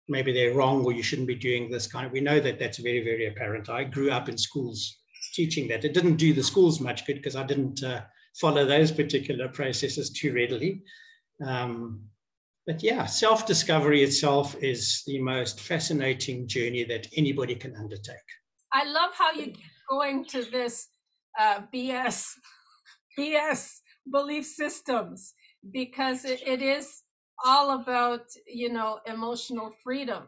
Speaker 2: maybe they're wrong, or you shouldn't be doing this kind of. We know that that's very, very apparent. I grew up in schools teaching that. It didn't do the schools much good because I didn't follow those particular processes too readily. But yeah, self-discovery itself is the most fascinating journey that anybody can undertake.
Speaker 1: I love how you keep going to this BS belief systems, because it is all about, emotional freedom,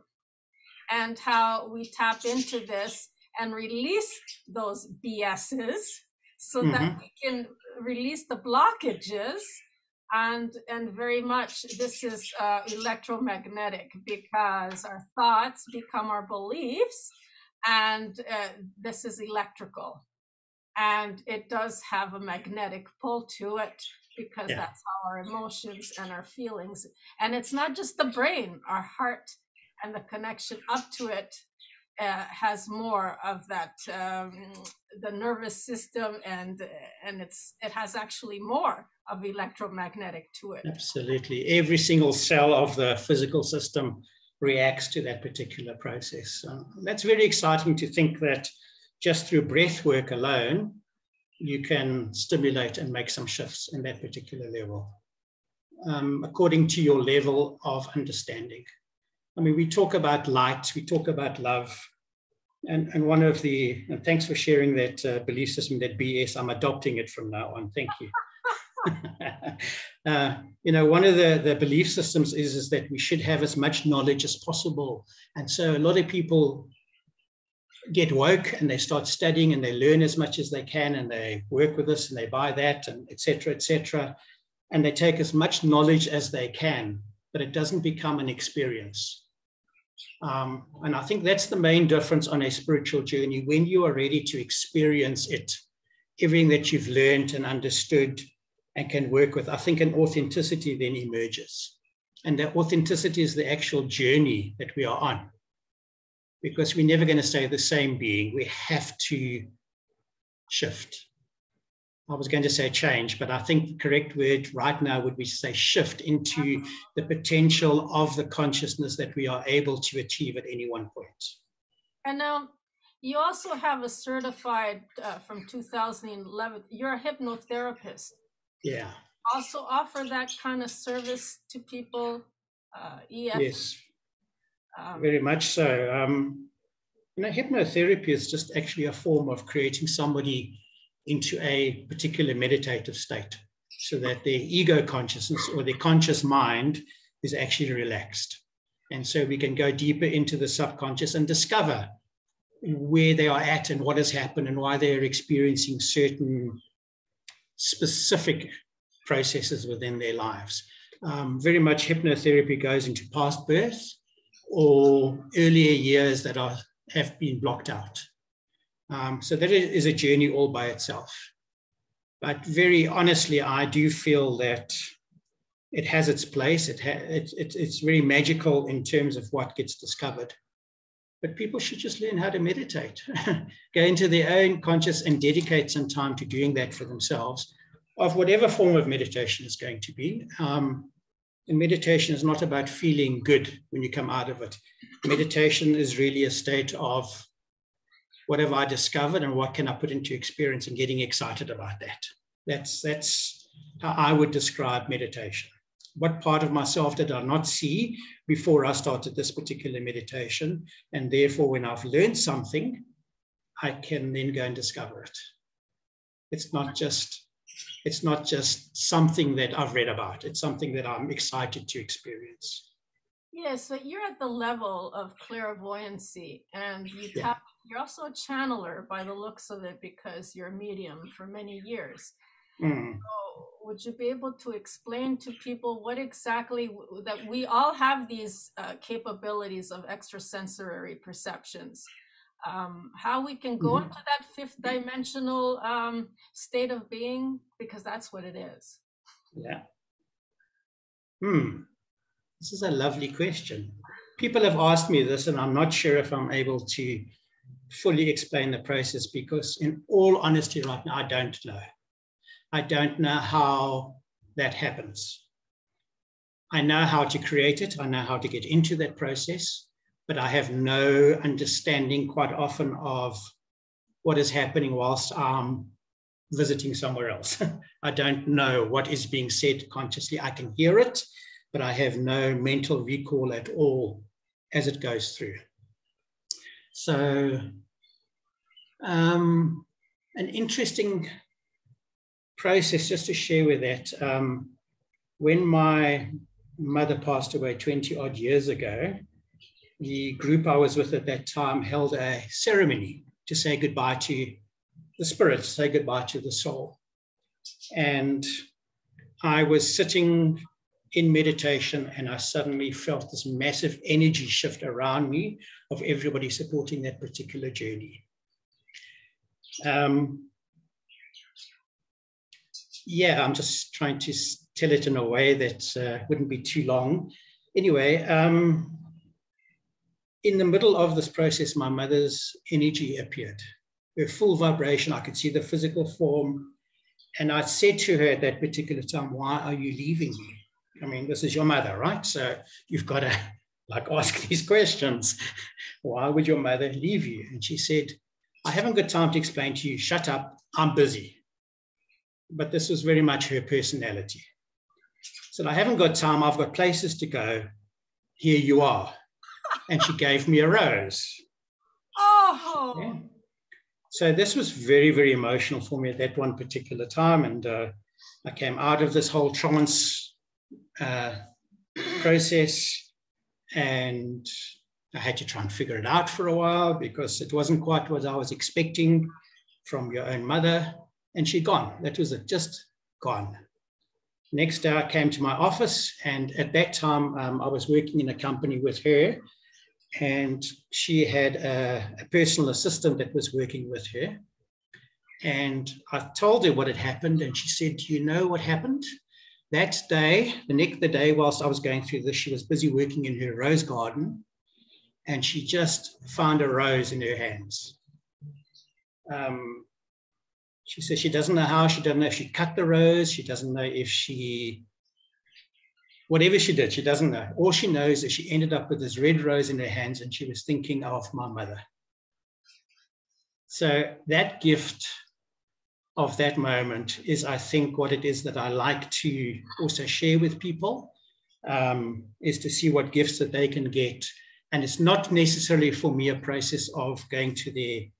Speaker 1: and how we tap into this and release those BSs so that we can release the blockages. And very much this is electromagnetic, because our thoughts become our beliefs, and this is electrical. And it does have a magnetic pull to it, because that's how our emotions and our feelings, and it's not just the brain, our heart and the connection up to it has more of that, the nervous system, and it has actually more of electromagnetic to it.
Speaker 2: Absolutely. Every single cell of the physical system reacts to that particular process. That's very exciting to think that just through breath work alone, you can stimulate and make some shifts in that particular level, according to your level of understanding. I mean, we talk about light, we talk about love, and one of the, and thanks for sharing that belief system, that BS, I'm adopting it from now on, thank you. One of the belief systems is that we should have as much knowledge as possible. And so a lot of people get woke and they start studying and they learn as much as they can, and they work with us and they buy that, and et cetera, and they take as much knowledge as they can, but it doesn't become an experience. And I think that's the main difference on a spiritual journey. When you are ready to experience it, everything that you've learned and understood and can work with, I think an authenticity then emerges. And that authenticity is the actual journey that we are on, because we're never going to stay the same being. We have to shift. I was going to say change, but I think the correct word right now would be to say shift into the potential of the consciousness that we are able to achieve at any one point.
Speaker 1: And now you also have a certified from 2011, you're a hypnotherapist.
Speaker 2: Yeah.
Speaker 1: Also offer that kind of service to people, EF.
Speaker 2: Yes, very much so. Hypnotherapy is just actually a form of creating somebody into a particular meditative state so that their ego consciousness or their conscious mind is actually relaxed. And so we can go deeper into the subconscious and discover where they are at and what has happened and why they are experiencing certain specific processes within their lives. Very much hypnotherapy goes into past birth or earlier years that have been blocked out. So that is a journey all by itself. But very honestly, I do feel that it has its place. It's very magical in terms of what gets discovered. But people should just learn how to meditate, go into their own conscious and dedicate some time to doing that for themselves, of whatever form of meditation is going to be. And meditation is not about feeling good when you come out of it. Meditation is really a state of what have I discovered and what can I put into experience and getting excited about that. That's how I would describe meditation. What part of myself did I not see before I started this particular meditation? And therefore, when I've learned something, I can then go and discover it. It's not just something that I've read about. It's something that I'm excited to experience.
Speaker 1: Yeah, so you're at the level of clairvoyancy, and you're also a channeler by the looks of it because you're a medium for many years.
Speaker 2: Mm.
Speaker 1: So would you be able to explain to people what exactly, that we all have these capabilities of extrasensory perceptions, how we can go into that fifth dimensional state of being, because that's what it is.
Speaker 2: Yeah. This is a lovely question. People have asked me this, and I'm not sure if I'm able to fully explain the process because, in all honesty, right now, I don't know. I don't know how that happens. I know how to create it. I know how to get into that process, but I have no understanding quite often of what is happening whilst I'm visiting somewhere else. I don't know what is being said consciously. I can hear it, but I have no mental recall at all as it goes through. So an interesting process just to share with that. When my mother passed away 20 odd years ago, the group I was with at that time held a ceremony to say goodbye to the spirit, say goodbye to the soul. And I was sitting in meditation and I suddenly felt this massive energy shift around me of everybody supporting that particular journey. Yeah, I'm just trying to tell it in a way that wouldn't be too long. Anyway, in the middle of this process, my mother's energy appeared. Her full vibration, I could see the physical form. And I said to her at that particular time, why are you leaving me? I mean, this is your mother, right? So you've got to ask these questions. Why would your mother leave you? And she said, I haven't got time to explain to you. Shut up, I'm busy. But this was very much her personality. So I haven't got time, I've got places to go. Here you are. And she gave me a rose.
Speaker 1: Oh!
Speaker 2: Yeah. So this was very, very emotional for me at that one particular time. And I came out of this whole trance process and I had to try and figure it out for a while because it wasn't quite what I was expecting from your own mother. And she'd gone. That was it, just gone. Next day, I came to my office, and at that time, I was working in a company with her, and she had a personal assistant that was working with her. And I told her what had happened, and she said, do you know what happened? That day, the day whilst I was going through this, she was busy working in her rose garden, and she just found a rose in her hands. She says she doesn't know how, she doesn't know if she cut the rose, she doesn't know if she, whatever she did, she doesn't know. All she knows is she ended up with this red rose in her hands and she was thinking of my mother. So that gift of that moment is, I think, what it is that I like to also share with people, is to see what gifts that they can get. And it's not necessarily for me a process of going to their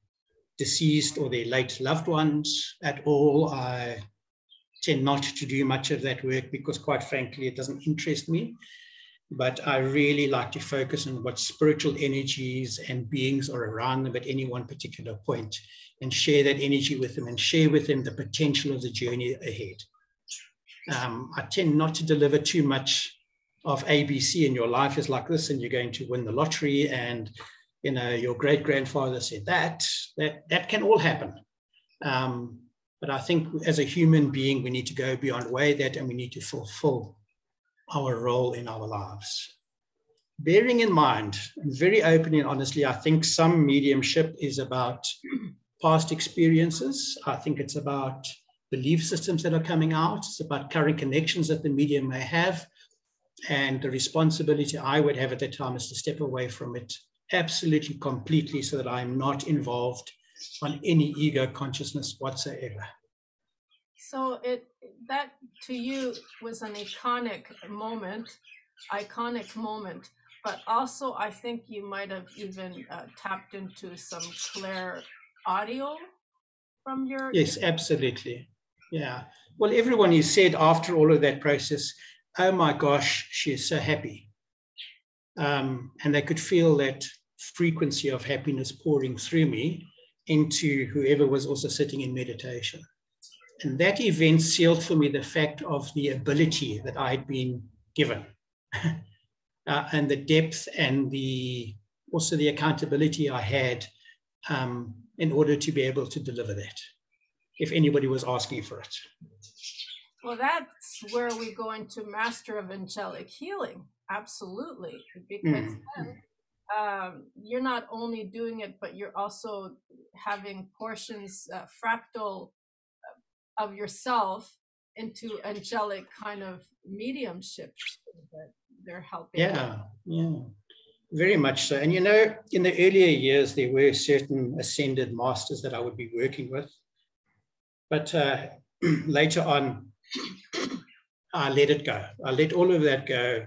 Speaker 2: deceased or their late loved ones at all. I tend not to do much of that work because, quite frankly, it doesn't interest me. But I really like to focus on what spiritual energies and beings are around them at any one particular point, and share that energy with them and share with them the potential of the journey ahead. I tend not to deliver too much of ABC, and your life is like this and you're going to win the lottery and your great-grandfather said that can all happen. But I think as a human being, we need to go beyond way that, and we need to fulfill our role in our lives. Bearing in mind, and very openly and honestly, I think some mediumship is about past experiences. I think it's about belief systems that are coming out. It's about current connections that the medium may have. And the responsibility I would have at that time is to step away from it absolutely, completely, so that I'm not involved on any ego consciousness whatsoever.
Speaker 1: So that to you was an iconic moment, but also I think you might have even tapped into some clear audio from your...
Speaker 2: Yes, absolutely. Yeah. Well, everyone has said after all of that process, oh my gosh, she is so happy. And they could feel that frequency of happiness pouring through me into whoever was also sitting in meditation. And that event sealed for me the fact of the ability that I had been given, and the depth and also the accountability I had in order to be able to deliver that, if anybody was asking for it.
Speaker 1: Well, that's where we go into Master of Angelic Healing. Absolutely. Because then, you're not only doing it, but you're also having portions, fractal of yourself into angelic kind of mediumship that they're helping.
Speaker 2: Yeah, very much so. And in the earlier years, there were certain ascended masters that I would be working with. But later on, I let it go. I let all of that go.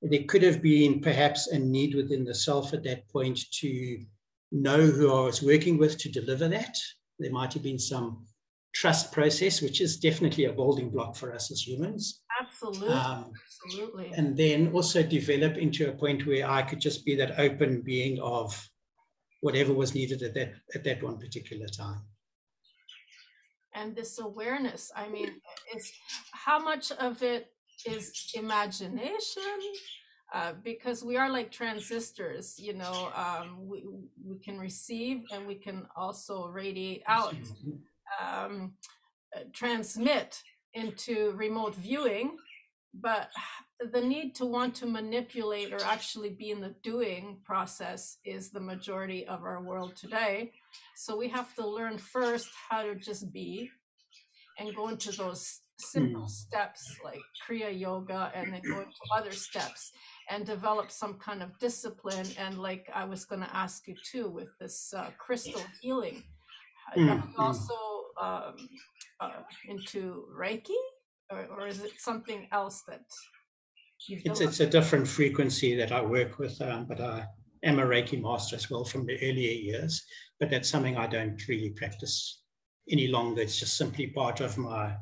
Speaker 2: There could have been perhaps a need within the self at that point to know who I was working with to deliver that. There might have been some trust process, which is definitely a building block for us as humans.
Speaker 1: Absolutely.
Speaker 2: And then also develop into a point where I could just be that open being of whatever was needed at that one particular time.
Speaker 1: And this awareness, I mean, it's how much of it is imagination? Because we are like transistors, we can receive and we can also radiate out, transmit into remote viewing, but the need to want to manipulate or actually be in the doing process is the majority of our world today. So we have to learn first how to just be and go into those simple steps like Kriya Yoga, and then go into other steps and develop some kind of discipline. And like I was going to ask you too, with this crystal healing, also into Reiki, or is it something else that you've developed?
Speaker 2: It's a different frequency that I work with, but I am a Reiki master as well from the earlier years, but that's something I don't really practice any longer. It's just simply part of my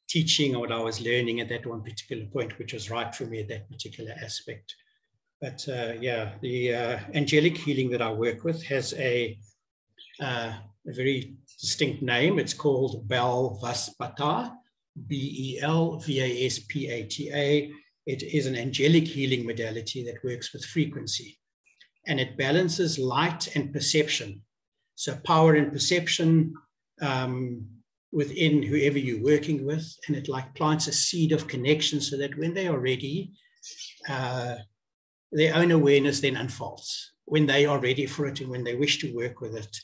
Speaker 2: teaching or what I was learning at that one particular point, which was right for me at that particular aspect. But the angelic healing that I work with has a very distinct name. It's called Belvaspata, Belvaspata. It is an angelic healing modality that works with frequency, and it balances light and perception. So power and perception within whoever you're working with, and it like plants a seed of connection so that when they are ready, their own awareness then unfolds when they are ready for it and when they wish to work with it.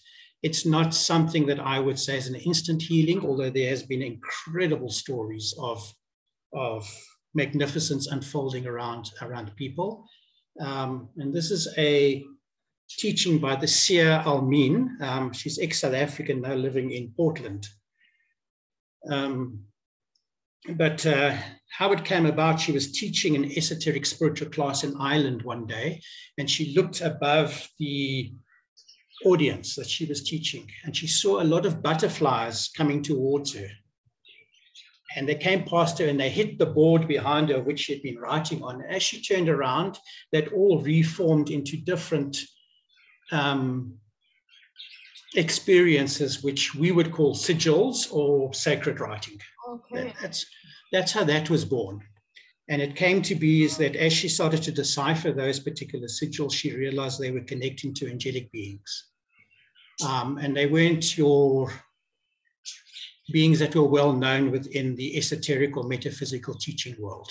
Speaker 2: It's not something that I would say is an instant healing, although there has been incredible stories of magnificence unfolding around people. And this is a teaching by the seer Almeen. She's ex-South African, now living in Portland. But how it came about, she was teaching an esoteric spiritual class in Ireland one day, and she looked above the audience that she was teaching, and she saw a lot of butterflies coming towards her. And they came past her and they hit the board behind her, which she had been writing on. As she turned around, they'd all reformed into different experiences, which we would call sigils or sacred writing.
Speaker 1: Okay.
Speaker 2: That's how that was born. And it came to be is that as she started to decipher those particular sigils, she realized they were connecting to angelic beings. And they weren't your beings that were well known within the esoteric or metaphysical teaching world.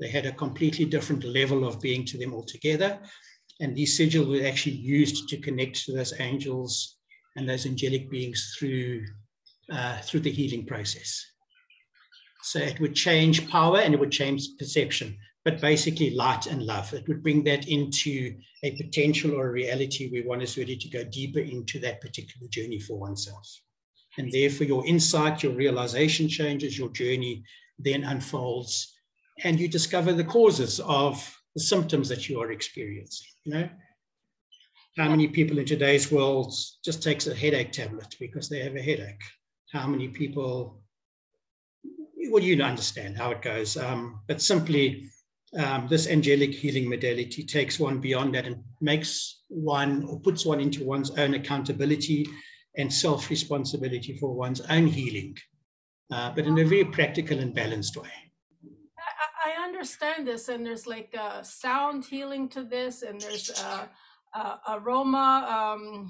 Speaker 2: They had a completely different level of being to them altogether. And these sigils were actually used to connect to those angels and those angelic beings through the healing process. So it would change power and it would change perception, but basically light and love. It would bring that into a potential or a reality where one is ready to go deeper into that particular journey for oneself. And therefore your insight, your realization changes, your journey then unfolds, and you discover the causes of the symptoms that you are experiencing. You know, how many people in today's world just takes a headache tablet because they have a headache? How many people, well, you understand how it goes, but simply this angelic healing modality takes one beyond that and makes one or puts one into one's own accountability and self-responsibility for one's own healing, but in a very practical and balanced way.
Speaker 1: I understand this, and there's like sound healing to this, and there's aroma,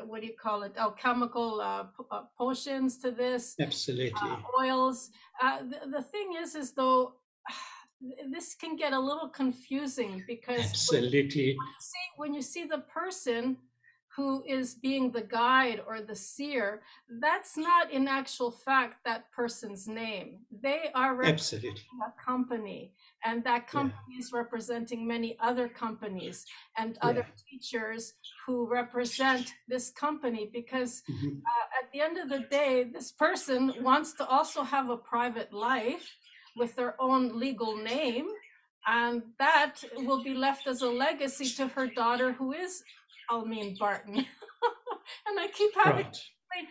Speaker 1: what do you call it, alchemical potions to this.
Speaker 2: Absolutely.
Speaker 1: Oils. The thing is though, this can get a little confusing because
Speaker 2: absolutely,
Speaker 1: when you see the person who is being the guide or the seer, that's not in actual fact that person's name. They are representing a company, and that company is representing many other companies and other teachers who represent this company, because at the end of the day, this person wants to also have a private life with their own legal name, and that will be left as a legacy to her daughter, who is Almeen Barton. And I keep having to explain,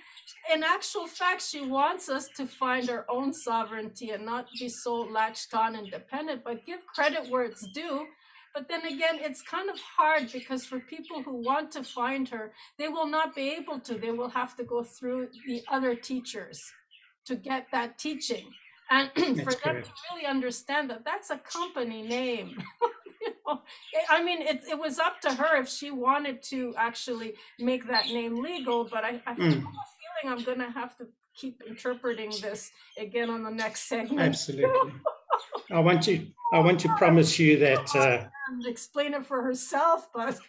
Speaker 1: in actual fact, she wants us to find our own sovereignty and not be so latched on and dependent, but give credit where it's due. But then again, it's kind of hard because for people who want to find her, they will not be able to. They will have to go through the other teachers to get that teaching. And for them to really understand that that's a company name. You know, I mean, it was up to her if she wanted to actually make that name legal, but I have a feeling I'm going to have to keep interpreting this again on the next segment.
Speaker 2: Absolutely. I want to promise you that
Speaker 1: explain it for herself, but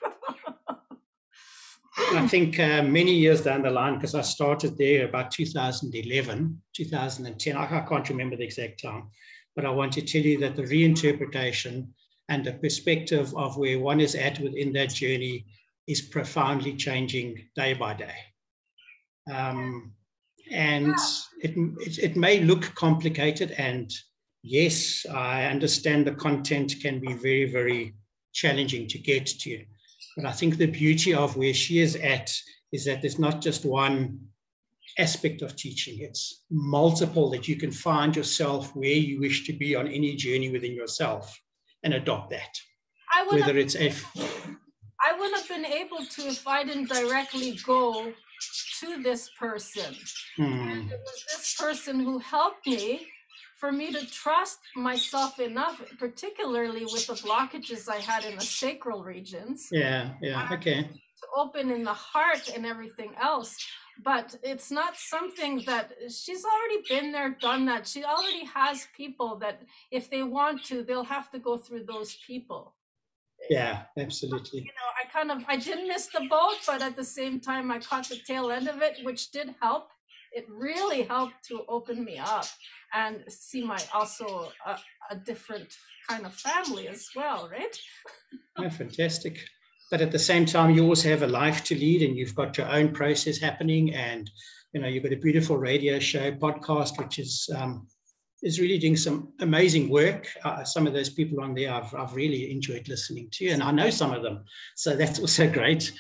Speaker 2: I think many years down the line, because I started there about 2011, 2010, I can't remember the exact time, but I want to tell you that the reinterpretation and the perspective of where one is at within that journey is profoundly changing day by day. And it may look complicated, and yes, I understand the content can be very, very challenging to get to. But I think the beauty of where she is at is that there's not just one aspect of teaching, it's multiple, that you can find yourself where you wish to be on any journey within yourself and adopt that. I wouldn't
Speaker 1: have been able to if I didn't directly go to this person. And it was this person who helped me, for me to trust myself enough, particularly with the blockages I had in the sacral regions.
Speaker 2: Okay.
Speaker 1: To open in the heart and everything else. But it's not something that she's already been there, done that. She already has people that if they want to, they'll have to go through those people.
Speaker 2: Yeah, absolutely.
Speaker 1: You know, I didn't miss the boat, but at the same time, I caught the tail end of it, which did help. It really helped to open me up and see my also a different kind of family as well, right?
Speaker 2: Oh, fantastic. But at the same time, you also have a life to lead, and you've got your own process happening, and you know you've got a beautiful radio show, podcast, which is really doing some amazing work. Some of those people on there I've really enjoyed listening to, and I know some of them, so that's also great.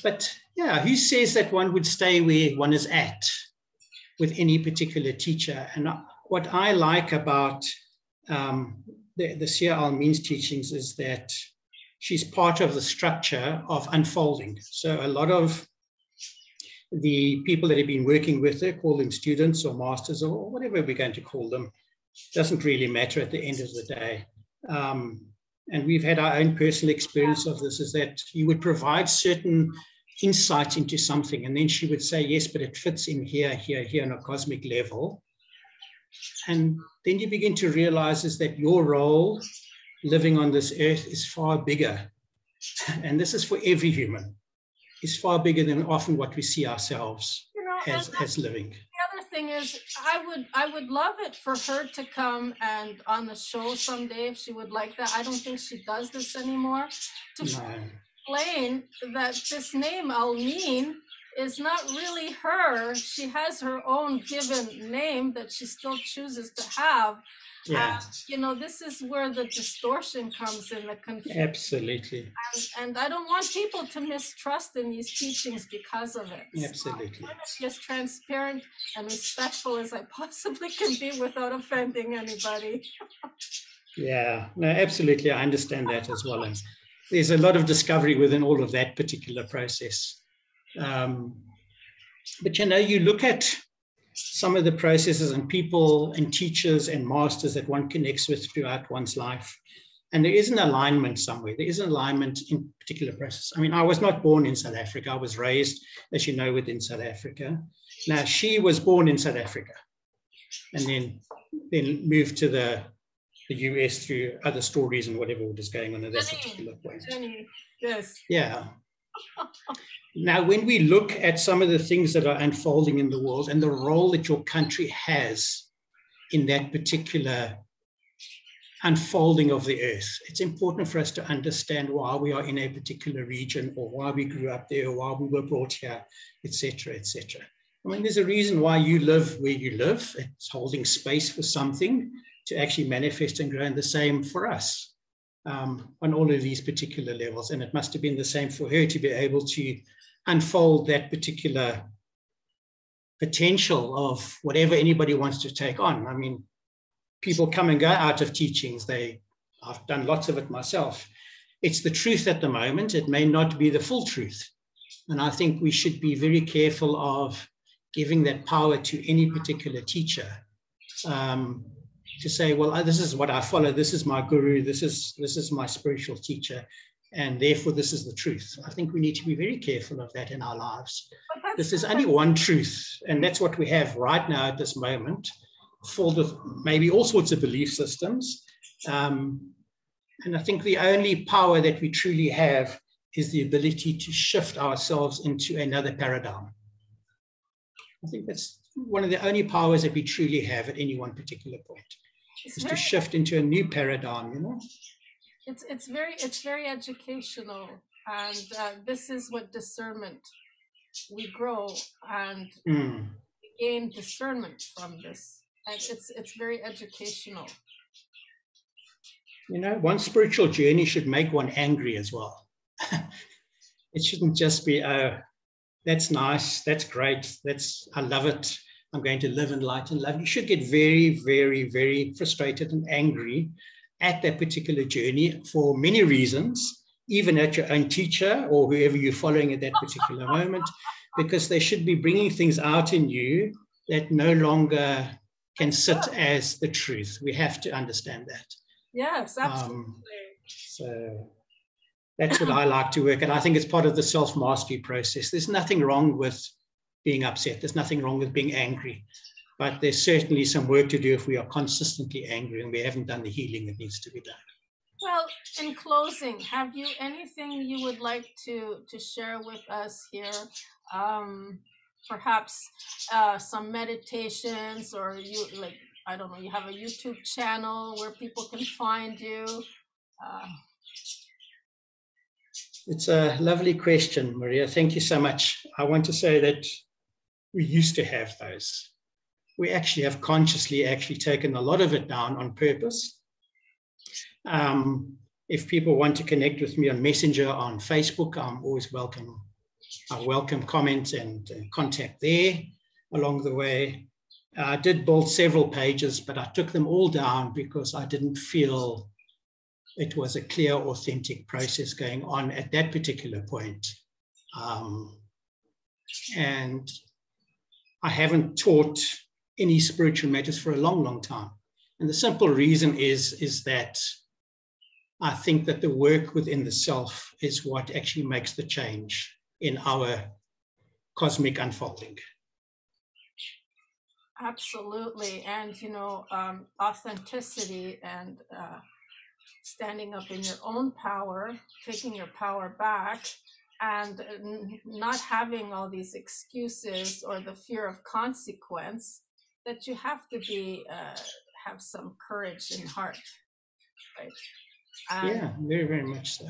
Speaker 2: But yeah, who says that one would stay where one is at with any particular teacher? And what I like about the Sia Almin's teachings is that she's part of the structure of unfolding. So a lot of the people that have been working with her, call them students or masters or whatever we're going to call them, doesn't really matter at the end of the day. And we've had our own personal experience of this, is that you would provide certain insights into something, and then she would say, yes, but it fits in here, here, here on a cosmic level. And then you begin to realize is that your role living on this earth is far bigger. And this is for every human. It's far bigger than often what we see ourselves as living.
Speaker 1: The other thing is, I would love it for her to come and on the show someday if she would like that. I don't think she does this anymore. To explain that this name Almin is not really her. She has her own given name that she still chooses to have.
Speaker 2: Yeah.
Speaker 1: You know, this is where the distortion comes in, the confusion.
Speaker 2: Absolutely.
Speaker 1: And I don't want people to mistrust in these teachings because of it.
Speaker 2: Absolutely.
Speaker 1: So I'm going to be as transparent and respectful as I possibly can be without offending anybody.
Speaker 2: Yeah, no, absolutely. I understand that as well. And there's a lot of discovery within all of that particular process. But, you know, you look at some of the processes and people and teachers and masters that one connects with throughout one's life. And there is an alignment somewhere. There is an alignment in particular process. I mean, I was not born in South Africa. I was raised, as you know, within South Africa. Now, she was born in South Africa and then moved to the US through other stories and whatever was going on at that particular point.
Speaker 1: Jenny, yes.
Speaker 2: Yeah. Now, when we look at some of the things that are unfolding in the world and the role that your country has in that particular unfolding of the earth, it's important for us to understand why we are in a particular region, or why we grew up there, or why we were brought here, etc., etc. I mean, there's a reason why you live where you live. It's holding space for something to actually manifest and grow, and the same for us on all of these particular levels. And it must have been the same for her to be able to unfold that particular potential of whatever anybody wants to take on. I mean, people come and go out of teachings. I've done lots of it myself. It's the truth at the moment. It may not be the full truth. And I think we should be very careful of giving that power to any particular teacher to say, well, this is what I follow. This is my guru. This is my spiritual teacher. And therefore, this is the truth. I think we need to be very careful of that in our lives. This is only one truth. And that's what we have right now at this moment, filled with maybe all sorts of belief systems. And I think the only power that we truly have is the ability to shift ourselves into another paradigm. I think that's one of the only powers that we truly have at any one particular point, is to shift into a new paradigm, you know?
Speaker 1: It's very educational, and this is what discernment, we grow and we gain discernment from this, and it's very educational.
Speaker 2: You know, one spiritual journey should make one angry as well. It shouldn't just be, oh, that's nice, that's great, I love it, I'm going to live in light and love. You should get very, very, very frustrated and angry at that particular journey for many reasons, even at your own teacher or whoever you're following at that particular moment, because they should be bringing things out in you that no longer can sit as the truth. We have to understand that.
Speaker 1: Yes, absolutely.
Speaker 2: So that's what I like to work at. I think it's part of the self-mastery process. There's nothing wrong with being upset. There's nothing wrong with being angry. But there's certainly some work to do if we are consistently angry and we haven't done the healing that needs to be done.
Speaker 1: Well, in closing, have you anything you would like to share with us here? Perhaps some meditations, or you like, I don't know, you have a YouTube channel where people can find you. Uh,
Speaker 2: It's a lovely question, Maria. Thank you so much. I want to say that we used to have those. We actually have consciously actually taken a lot of it down on purpose. If people want to connect with me on Messenger, on Facebook, I'm always welcome. I welcome comments and contact there along the way. I did build several pages, but I took them all down because I didn't feel it was a clear, authentic process going on at that particular point. And I haven't taught any spiritual matters for a long, long time. And the simple reason is that I think that the work within the self is what actually makes the change in our cosmic unfolding.
Speaker 1: Absolutely. And, you know, authenticity and standing up in your own power, taking your power back, and not having all these excuses or the fear of consequence, that you have to be, have some courage in heart, right? And,
Speaker 2: yeah, very, very much so.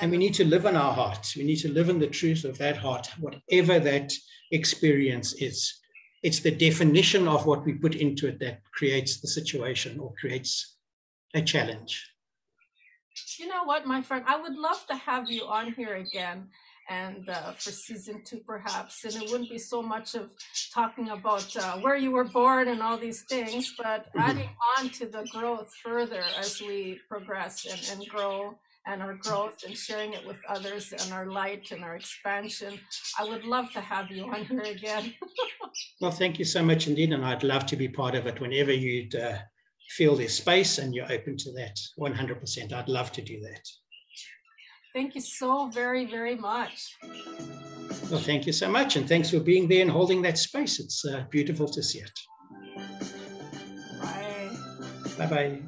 Speaker 2: And we need to live in our hearts. We need to live in the truth of that heart, whatever that experience is. It's the definition of what we put into it that creates the situation or creates a challenge.
Speaker 1: You know what, my friend, I would love to have you on here again, and for season 2 perhaps, and it wouldn't be so much of talking about where you were born and all these things, but adding on to the growth further as we progress and grow, and our growth and sharing it with others, and our light and our expansion. I would love to have you on here again.
Speaker 2: Well, thank you so much indeed, and I'd love to be part of it whenever you'd feel there's space and you're open to that. 100%. I'd love to do that.
Speaker 1: Thank you so very, very much.
Speaker 2: Well, thank you so much, and thanks for being there and holding that space. It's beautiful to see it.
Speaker 1: Bye.
Speaker 2: Bye-bye.